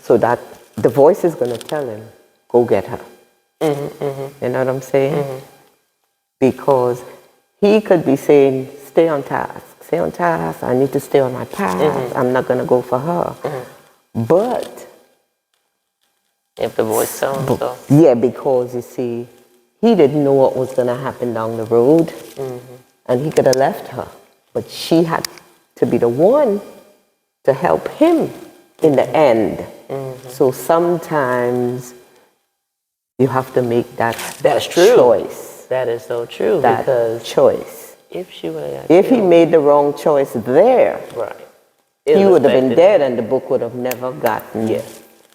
So that the voice is going to tell him, go get her. You know what I'm saying? Because he could be saying, stay on task, I need to stay on my path, I'm not going to go for her. But If the voice tells him so. yeah, because you see, he didn't know what was going to happen down the road, and he could have left her. But she had to be the one to help him in the end. So sometimes you have to make that choice. That is so true. That because choice. if she would have, If he made the wrong choice there, right, he would have been dead, and the book would have never gotten. Yeah,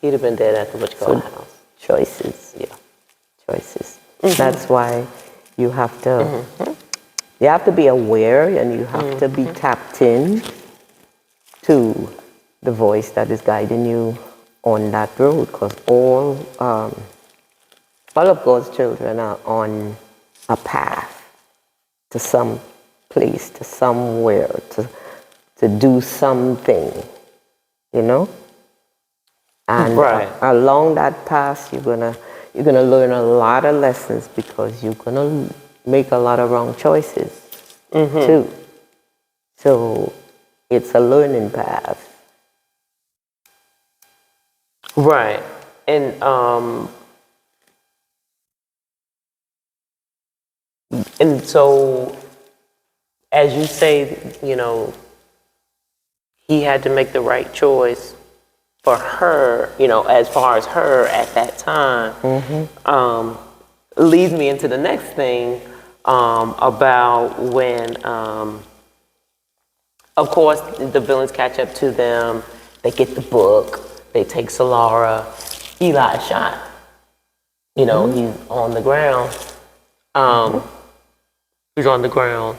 he'd have been dead at the house. Choices. Yeah. Choices. That's why you have to. You have to be aware, and you have to be tapped in to the voice that is guiding you on that road, because all of God's children are on a path to some place, to somewhere, to do something, you know. And along that path, you're gonna learn a lot of lessons, because you're gonna make a lot of wrong choices too. So it's a learning path. Right. And so, as you say, you know, he had to make the right choice for her, you know, as far as her at that time. Leads me into the next thing about when, of course, the villains catch up to them. They get the book. They take Solara. Eli is shot. You know, he's on the ground. He's on the ground.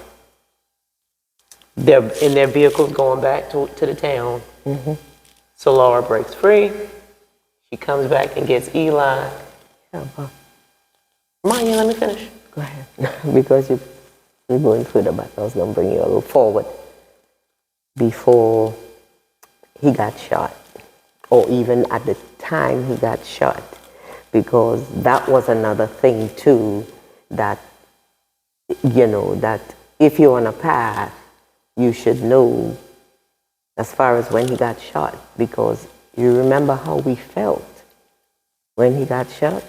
They're in their vehicles going back to the town. Solara breaks free. She comes back and gets Eli. Yeah, Maya, let me finish. go ahead. Because you. I'm going further back. I was going to bring you a little forward. Before he got shot, or even at the time he got shot, because that was another thing too, that, you know, that if you're on a path, you should know as far as when he got shot, because you remember how we felt when he got shot?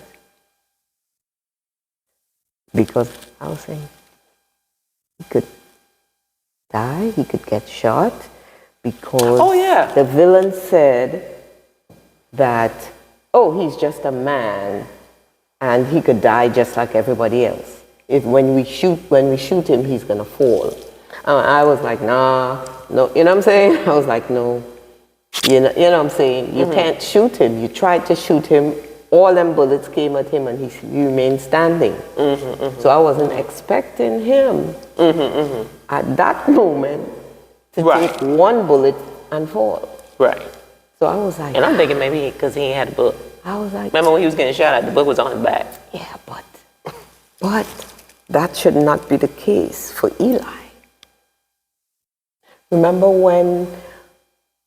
Because I was saying, he could die, he could get shot, because the villain said that, oh, he's just a man and he could die just like everybody else. If when we shoot him, he's gonna fall. I was like, nah, no, you know what I'm saying? I was like, no, you know what I'm saying? You can't shoot him. You tried to shoot him, all them bullets came at him and he remained standing. So I wasn't expecting him at that moment to take one bullet and fall. Right. So I was like... And I'm thinking maybe because he ain't had the book. I was like... Remember when he was getting shot at, the book was on his back. Yeah, but that should not be the case for Eli. Remember when,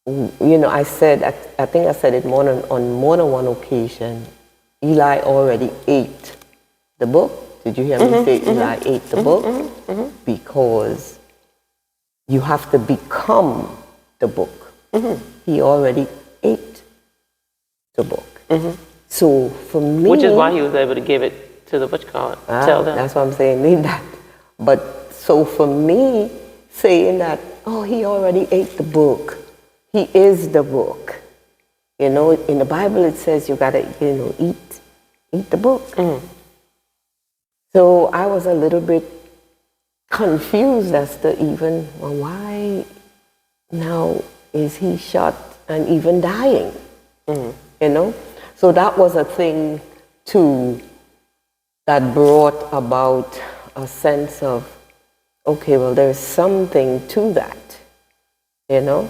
you know, I said, I think I said it on more than one occasion, Eli already ate the book. Did you hear me say Eli ate the book? Because you have to become the book. He already ate the book. So for me... Which is why he was able to give it to the, what you call it, tell them. That's what I'm saying, need that. But so for me, saying that, oh, he already ate the book. He is the book. You know, in the Bible it says you gotta, you know, eat the book. So I was a little bit confused as to even, well, why now is he shot and even dying? You know? So that was a thing too that brought about a sense of, okay, well, there's something to that, you know?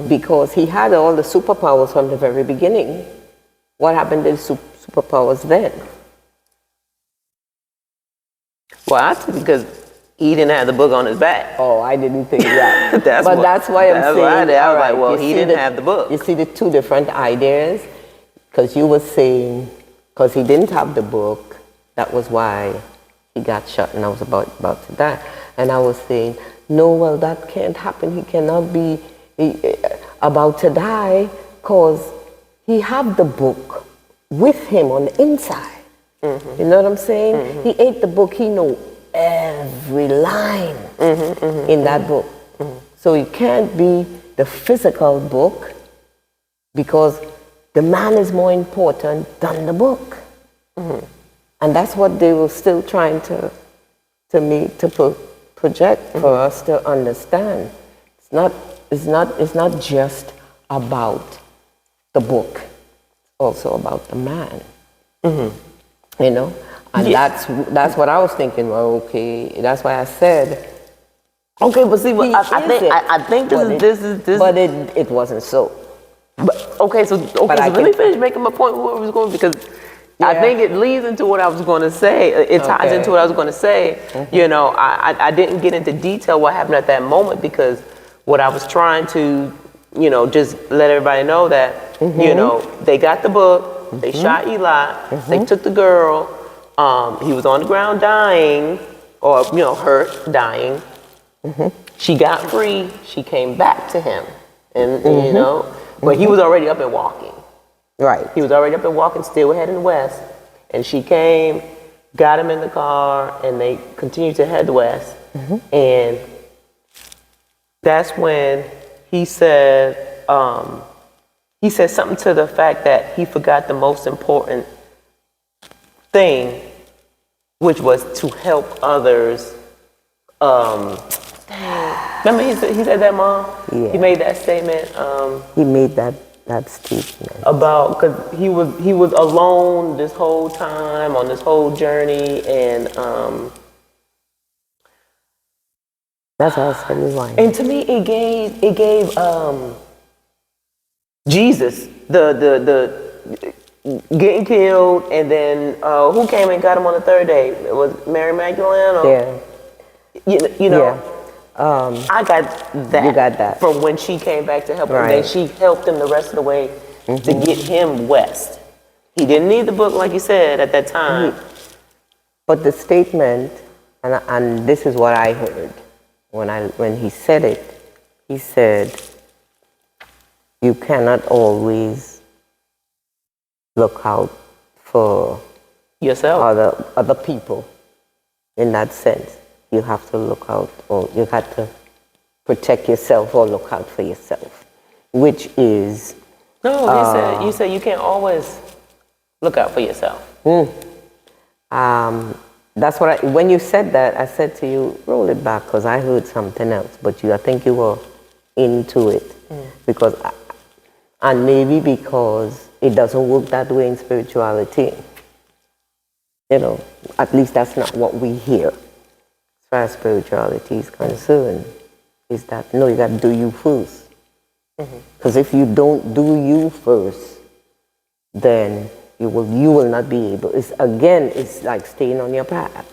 Because he had all the superpowers from the very beginning. What happened to the superpowers then? Well, I think because he didn't have the book on his back. Oh, I didn't think that. That's why I'm saying. I was like, well, he didn't have the book. You see the two different ideas? Because you were saying, because he didn't have the book, that was why he got shot and I was about to die. And I was saying, no, well, that can't happen. He cannot be about to die because he have the book with him on the inside. You know what I'm saying? He ate the book. He know every line in that book. So it can't be the physical book because the man is more important than the book. And that's what they were still trying to project for us to understand. It's not just about the book. It's also about the man. You know? And that's what I was thinking. Well, okay, that's why I said. Okay, but see, I think this is. But it wasn't so. But okay, so let me finish making my point where I was going because I think it leads into what I was going to say. It ties into what I was going to say. You know, I didn't get into detail what happened at that moment because what I was trying to, you know, just let everybody know that, you know, they got the book, they shot Eli, they took the girl, he was on the ground dying, or, you know, hurt, dying. She got free, she came back to him, and you know, but he was already up and walking. Right. He was already up and walking, still heading west, and she came, got him in the car, and they continued to head west, and that's when he said something to the fact that he forgot the most important thing, which was to help others. Remember he said that, Mom? Yeah. He made that statement. He made that statement. About, because he was alone this whole time, on this whole journey, and that's how I said it was. and to me, it gave Jesus the getting killed, and then who came and got him on the third day? It was Mary Magdalene. Or? Yeah. You know, I got that. You got that. From when she came back to help him. Right. Then she helped him the rest of the way to get him west. He didn't need the book, like you said, at that time. But the statement, and this is what I heard when he said it. He said, "You cannot always look out for Yourself. other people. In that sense, you have to look out, or you have to protect yourself or look out for yourself, which is." No, you said you can't always look out for yourself. That's what when you said that, I said to you, roll it back, because I heard something else, but I think you were into it. Because, and maybe because it doesn't work that way in spirituality. You know, at least that's not what we hear as far as spirituality is concerned, is that, no, you got to do you first. Because if you don't do you first, then you will not be able. It's like staying on your path.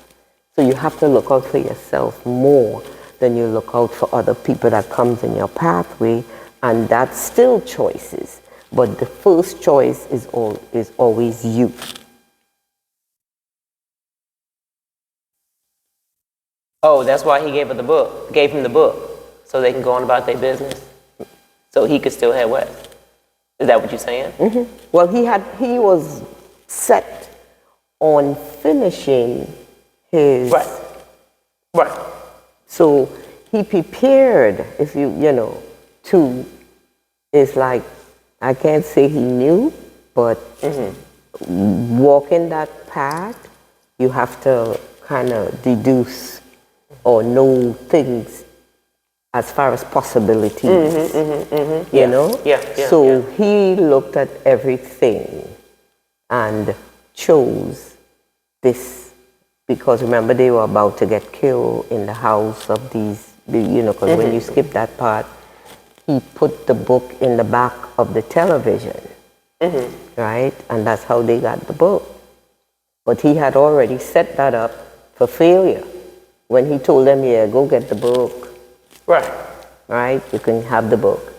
So you have to look out for yourself more than you look out for other people that comes in your pathway, and that's still choices. But the first choice is always you. Oh, that's why he gave him the book, so they can go on about their business, so he could still head west. Is that what you're saying? Well, he was set on finishing his. Right. So he prepared, if you know, to. It's like, I can't say he knew, but walking that path, you have to kind of deduce or know things as far as possibilities, you know? So he looked at everything and chose this, because remember, they were about to get killed in the house of these, you know, because when you skip that part, he put the book in the back of the television, right? And that's how they got the book. But he had already set that up for failure. When he told them, yeah, go get the book. Right? You can have the book.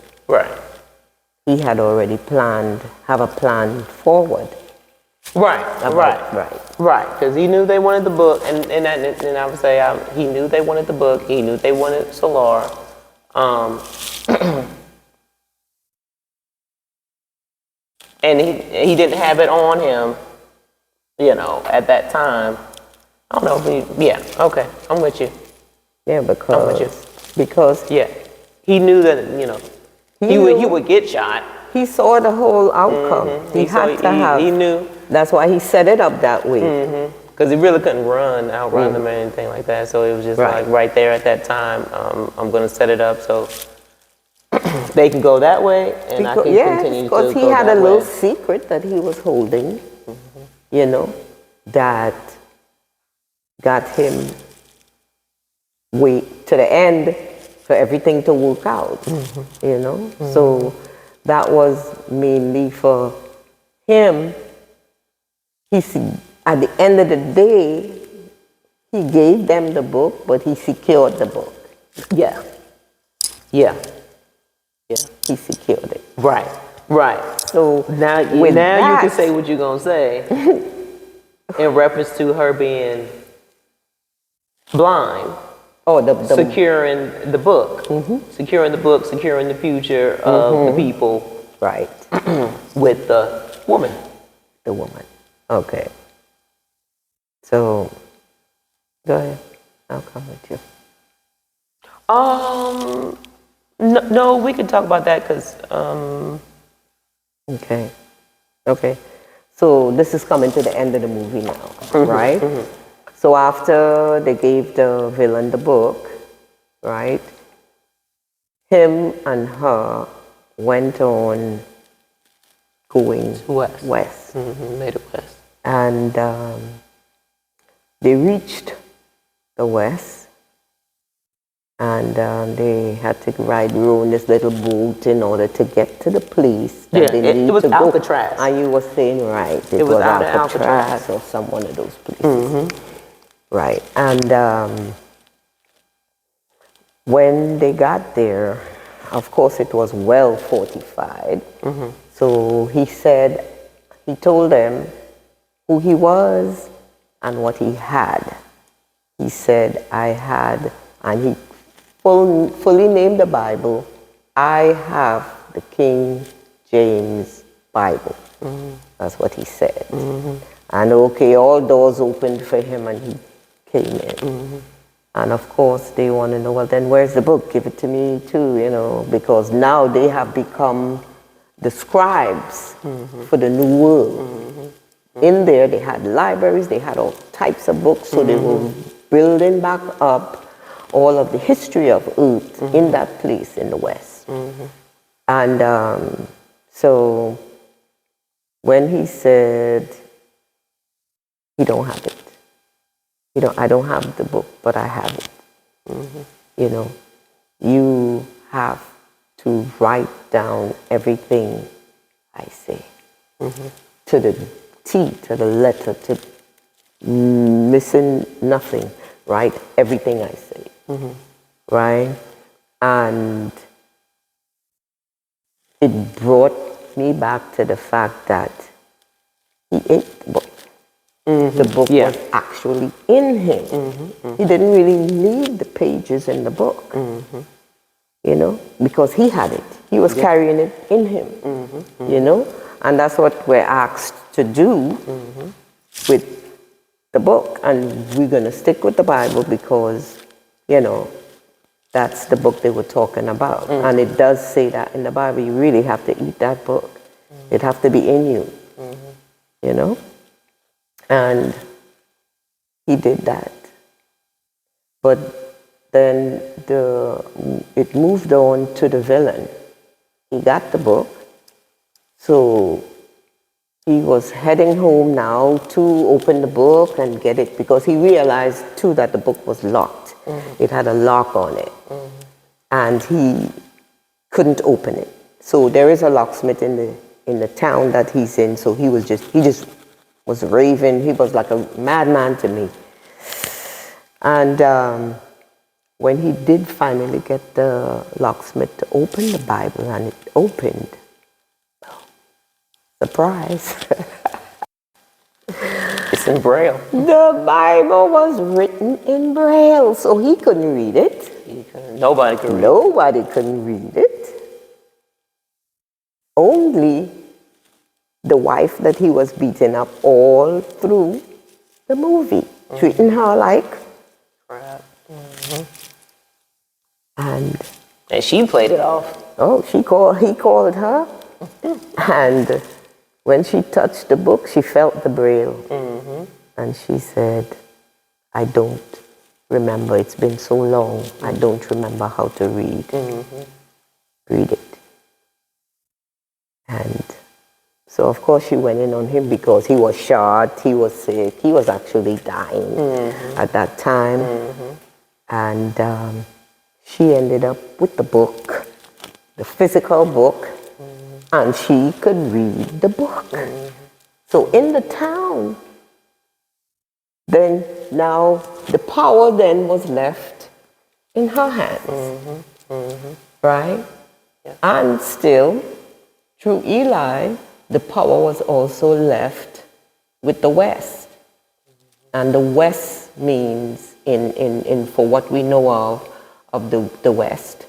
He had already have a plan forward. Right. Because he knew they wanted the book, and I would say he knew they wanted the book. He knew they wanted Solar. And he didn't have it on him, you know, at that time. I don't know. Okay, I'm with you. Yeah, because he knew that, you know, he would get shot. He saw the whole outcome. He knew. That's why he set it up that way. Because he really couldn't outrun them or anything like that. So it was just like right there at that time. I'm going to set it up so they can go that way, and I can continue to go that way. Because he had a little secret that he was holding, you know, that got him way to the end for everything to work out, you know. So that was mainly for him. At the end of the day, he gave them the book, but he secured the book. Yeah. He secured it. Right. So now you can say what you're gonna say in reference to her being blind. Securing the book, securing the future of the people. Right. With the woman. Okay. So, go ahead. I'll come with you. No, we can talk about that because. Okay. So this is coming to the end of the movie now, right? So after they gave the villain the book, right? Him and her went on going west. Made it west. And they reached the west, and they had to row in this little boat in order to get to the place that they needed to go. It was Alcatraz. And you were saying right. It was out of Alcatraz or some one of those places. Right. And when they got there, of course it was well fortified. So he told them who he was and what he had. He said, I had, and he fully named the Bible, I have the King James Bible. That's what he said. And okay, all doors opened for him and he came in. And of course, they want to know, well, then where's the book? Give it to me too, because now they have become the scribes for the new world. In there, they had libraries, they had all types of books, so they were building back up all of the history of Earth in that place in the West. And so when he said, he don't have it. I don't have the book, but I have it. You have to write down everything I say. To the T, to the letter, to missing nothing. Write everything I say. Right? And it brought me back to the fact that he ate the book. The book was actually in him. He didn't really need the pages in the book, because he had it. He was carrying it in him, and that's what we're asked to do with the book. And we're going to stick with the Bible because, that's the book they were talking about. And it does say that in the Bible, you really have to eat that book. It have to be in you, And he did that. But then it moved on to the villain. He got the book. So he was heading home now to open the book and get it, because he realized too that the book was locked. It had a lock on it. And he couldn't open it. So there is a locksmith in the town that he's in. So he just was raving. He was like a madman to me. And when he did finally get the locksmith to open the Bible, and it opened, surprise. It's in Braille. The Bible was written in Braille, so he couldn't read it. Nobody could read it. Nobody couldn't read it. Only the wife that he was beating up all through the movie, treating her like crap. And she played it off. Oh, he called her, and when she touched the book, she felt the Braille, and she said, "I don't remember. It's been so long. I don't remember how to read. Read it." And so, of course, she went in on him because he was shot, he was sick, he was actually dying at that time. And she ended up with the book, the physical book, and she could read the book. So in the town, then now the power then was left in her hands, right? Yeah. And still, through Eli, the power was also left with the West. And the West means, in for what we know of the West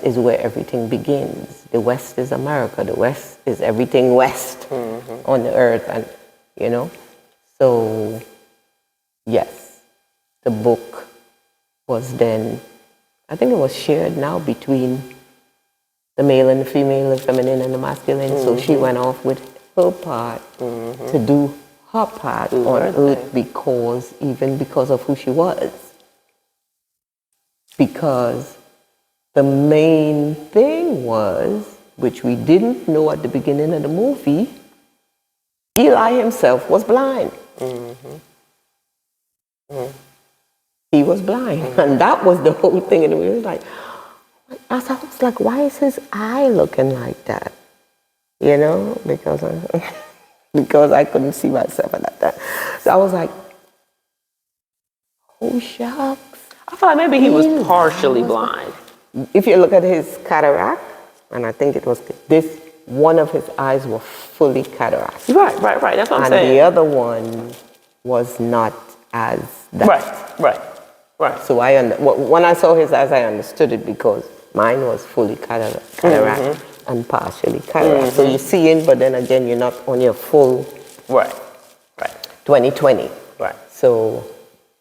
is where everything begins. The West is America. The West is everything West on the earth. And, so, yes, the book was then, I think it was shared now between the male and the female, the feminine and the masculine. So she went off with her part to do her part on earth because of who she was. Because the main thing was, which we didn't know at the beginning of the movie, Eli himself was blind. He was blind. And that was the whole thing. And we were like, I was like, why is his eye looking like that? Because I couldn't see myself at that time. So I was like, oh shucks. I feel like maybe he was partially blind. If you look at his cataract, and I think it was this, one of his eyes were fully cataract. Right. That's what I'm saying. And the other one was not as that. Right. So when I saw his eyes, I understood it because mine was fully cataract and partially cataract. So you're seeing, but then again, you're not on your full Right. 2020. Right. So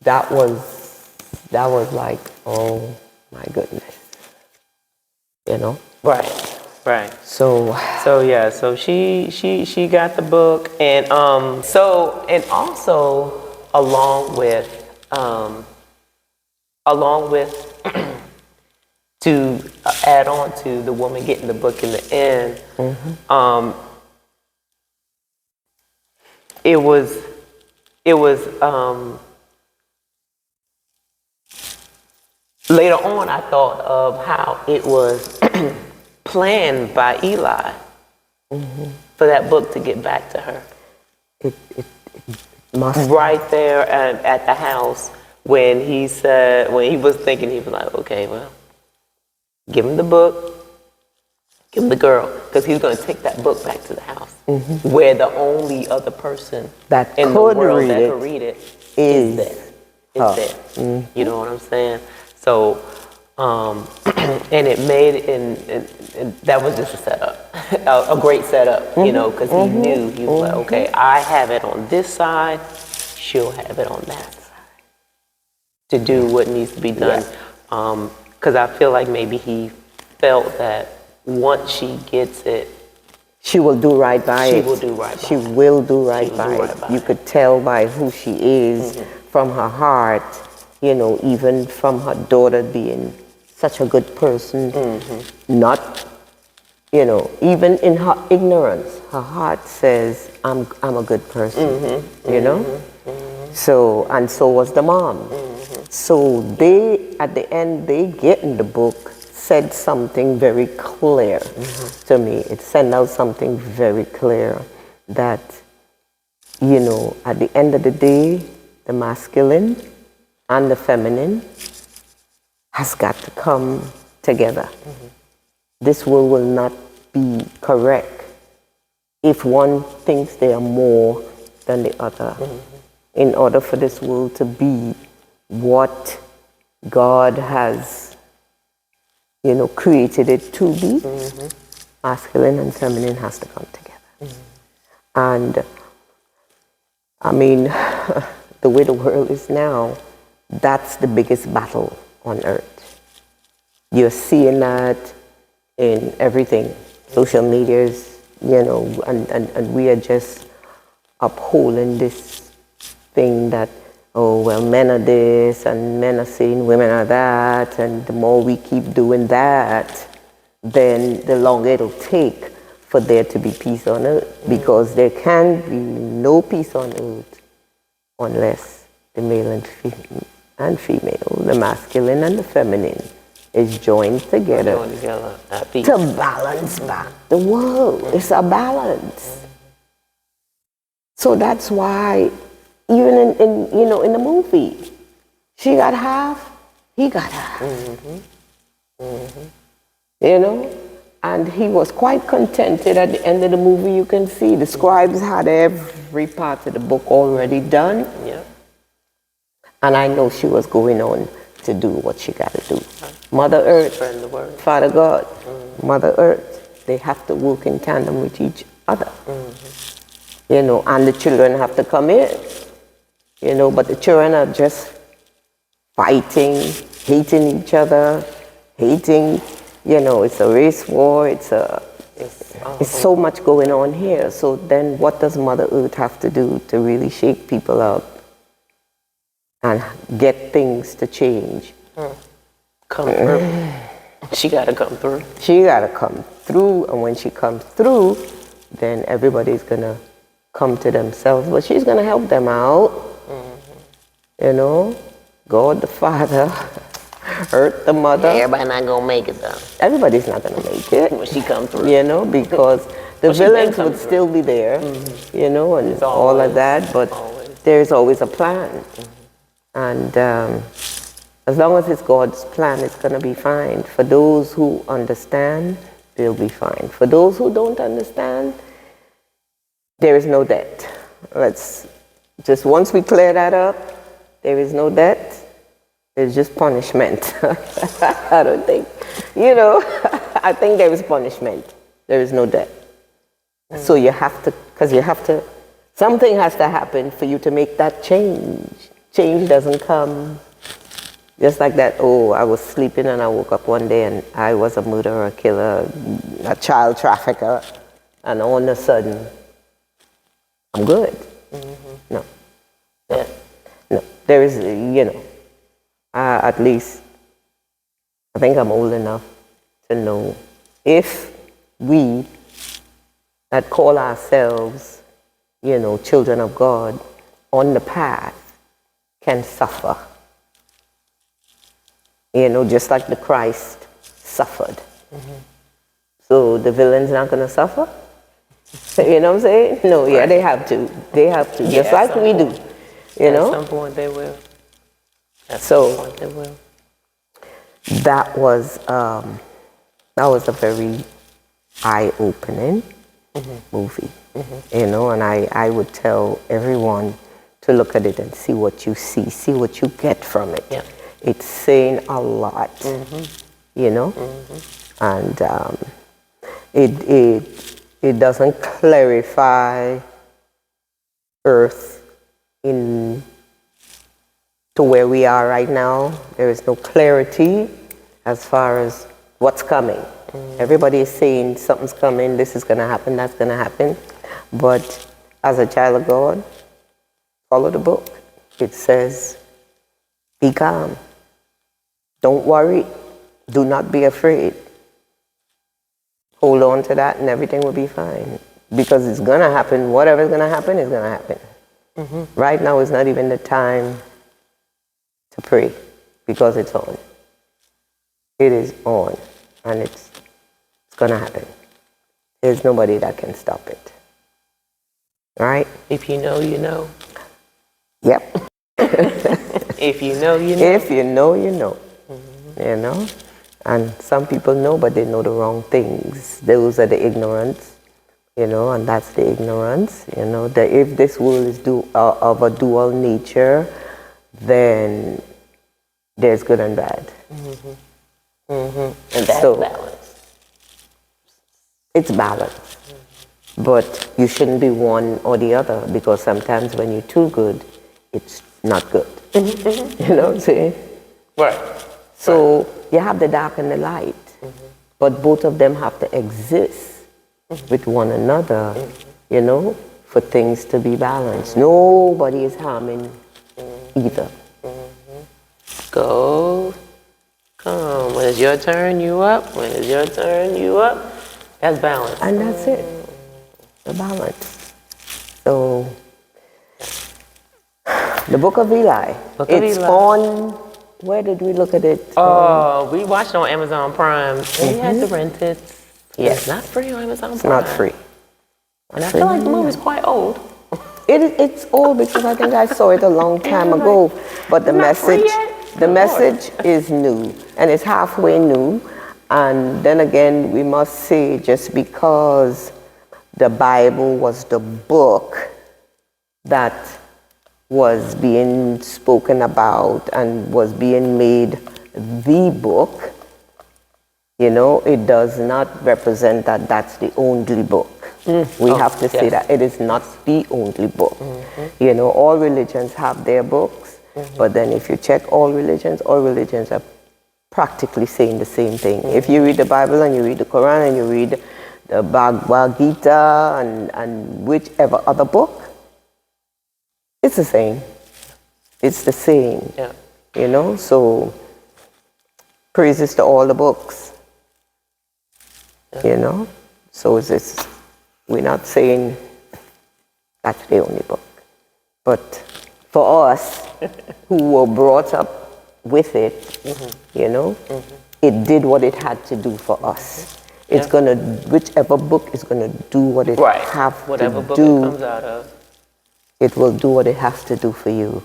that was like, oh my goodness, you know. Right. So yeah, so she got the book, and also along with to add on to the woman getting the book in the end, it was later on I thought of how it was planned by Eli for that book to get back to her. it must. Right there at the house when he was thinking, he was like, okay, well, give him the book, give him the girl, because he's going to take that book back to the house where the only other person that in the world that could read it is there. You know what I'm saying? So, and it made and that was just a setup, a great setup, you know, because he knew, he was like, okay, I have it on this side, she'll have it on that side to do what needs to be done. Because I feel like maybe he felt that once she gets it, she will do right by it. She will do right by She will do right by it. You could tell by who she is, from her heart, you know, even from her daughter being such a good person, not, you know, even in her ignorance, her heart says, I'm a good person, you know? So, and so was the mom. So they, at the end, they get in the book, said something very clear to me. It sent out something very clear that, you know, at the end of the day, the masculine and the feminine has got to come together. This world will not be correct if one thinks they are more than the other. In order for this world to be what God has, you know, created it to be, masculine and feminine has to come together. And I mean, the way the world is now, that's the biggest battle on earth. You're seeing that in everything. Social medias, you know, and we are just upholding this thing that, oh, well, men are this and men are saying women are that, and the more we keep doing that, then the longer it'll take for there to be peace on earth, because there can be no peace on earth unless the male and female, the masculine and the feminine, is joined together to balance back the world. It's a balance. So that's why even in you know, in the movie, she got half, he got half. You know? And he was quite contented at the end of the movie. You can see the scribes had every part of the book already done. Yeah. And I know she was going on to do what she got to do. Mother Earth, Father God, Mother Earth, they have to work in tandem with each other. You know, and the children have to come in. You know, but the children are just fighting, hating each other, hating, you know, it's a race war, it's so much going on here. So then what does Mother Earth have to do to really shake people up and get things to change? Come through. She got to come through. She got to come through, and when she comes through, then everybody's going to come to themselves. But she's going to help them out. You know, God the Father, Earth the Mother. Everybody not going to make it though. Everybody's not going to make it. When she come through. You know, because the villains would still be there, you know, and all of that, but there's always a plan. And As long as it's God's plan, it's going to be fine. For those who understand, they'll be fine. For those who don't understand, there is no debt. Let's just, once we clear that up, there is no debt. There's just punishment. I don't think, I think there is punishment. There is no debt. So you have to, something has to happen for you to make that change. Change doesn't come just like that. Oh, I was sleeping and I woke up one day and I was a murderer, a killer, a child trafficker, and all of a sudden, I'm good. No. Yeah. No. There is, at least, I think I'm old enough to know if we that call ourselves, children of God on the path can suffer. Just like the Christ suffered. So the villain's not going to suffer? You know what I'm saying? No, yeah, they have to. They have to, just like we do. At some point they will. At some point they will. That was a very eye-opening movie. And I would tell everyone to look at it and see what you see what you get from it. Yeah. It's saying a lot, and it doesn't clarify Earth to where we are right now. There is no clarity as far as what's coming. Everybody is saying something's coming, this is going to happen, that's going to happen. But as a child of God, follow the book. It says, be calm. Don't worry. Do not be afraid. Hold on to that and everything will be fine. Because it's going to happen. Whatever's going to happen is going to happen. Right now is not even the time to pray because it's on. It is on. And it's going to happen. There's nobody that can stop it. All right? If you know, you know. Yep. If you know, you know. If you know, you know. And some people know, but they know the wrong things. Those are the ignorance, and that's the ignorance. That if this world is of a dual nature, then there's good and bad. And that's balance. It's balance. But you shouldn't be one or the other, because sometimes when you're too good, it's not good. You know what I'm saying? Right. So you have the dark and the light, but both of them have to exist with one another, for things to be balanced. Nobody is harming either. Go, come. When it's your turn, you up. When it's your turn, you up. That's balance. And that's it, the balance. So, the Book of Eli. It's on. Where did we look at it? We watched it on Amazon Prime. We had to rent it. Yes. It's not free on Amazon It's Prime. not free. And I feel like the movie's quite old. It's old because I think I saw it a long time ago. But the message is new, and it's halfway new. And then again, we must say, just because the Bible was the book that was being spoken about and was being made the book, it does not represent that that's the only book. We have to say that it is not the only book. All religions have their books, but then if you check all religions are practically saying the same thing. If you read the Bible and you read the Quran and you read the Bhagavad Gita and whichever other book, it's the same. It's the same. Yeah. So praises to all the books. So we're not saying that's the only book. But for us who were brought up with it, it did what it had to do for us. It's whichever book is gonna do what it have Whatever to book do. it comes out of. It will do what it has to do for you.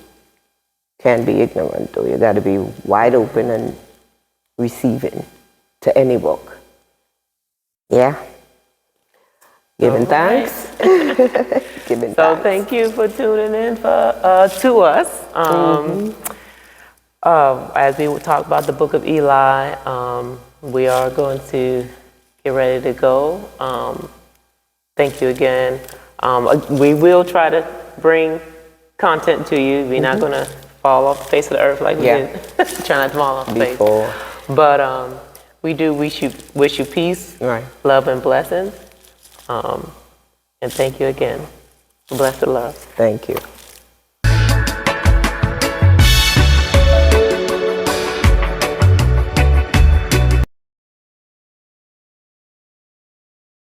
Can't be ignorant, though. You got to be wide open and receiving to any book. Yeah. Giving thanks. Giving So thanks. thank you for tuning in to us. As we talk about the Book of Eli, we are going to get ready to go. Thank you again. We will try to bring content to you. We're not going to fall off the face of the earth like we did. Try not to fall off the face. But we do wish you peace, love, and blessings. And thank you again. Blessed love. Thank you.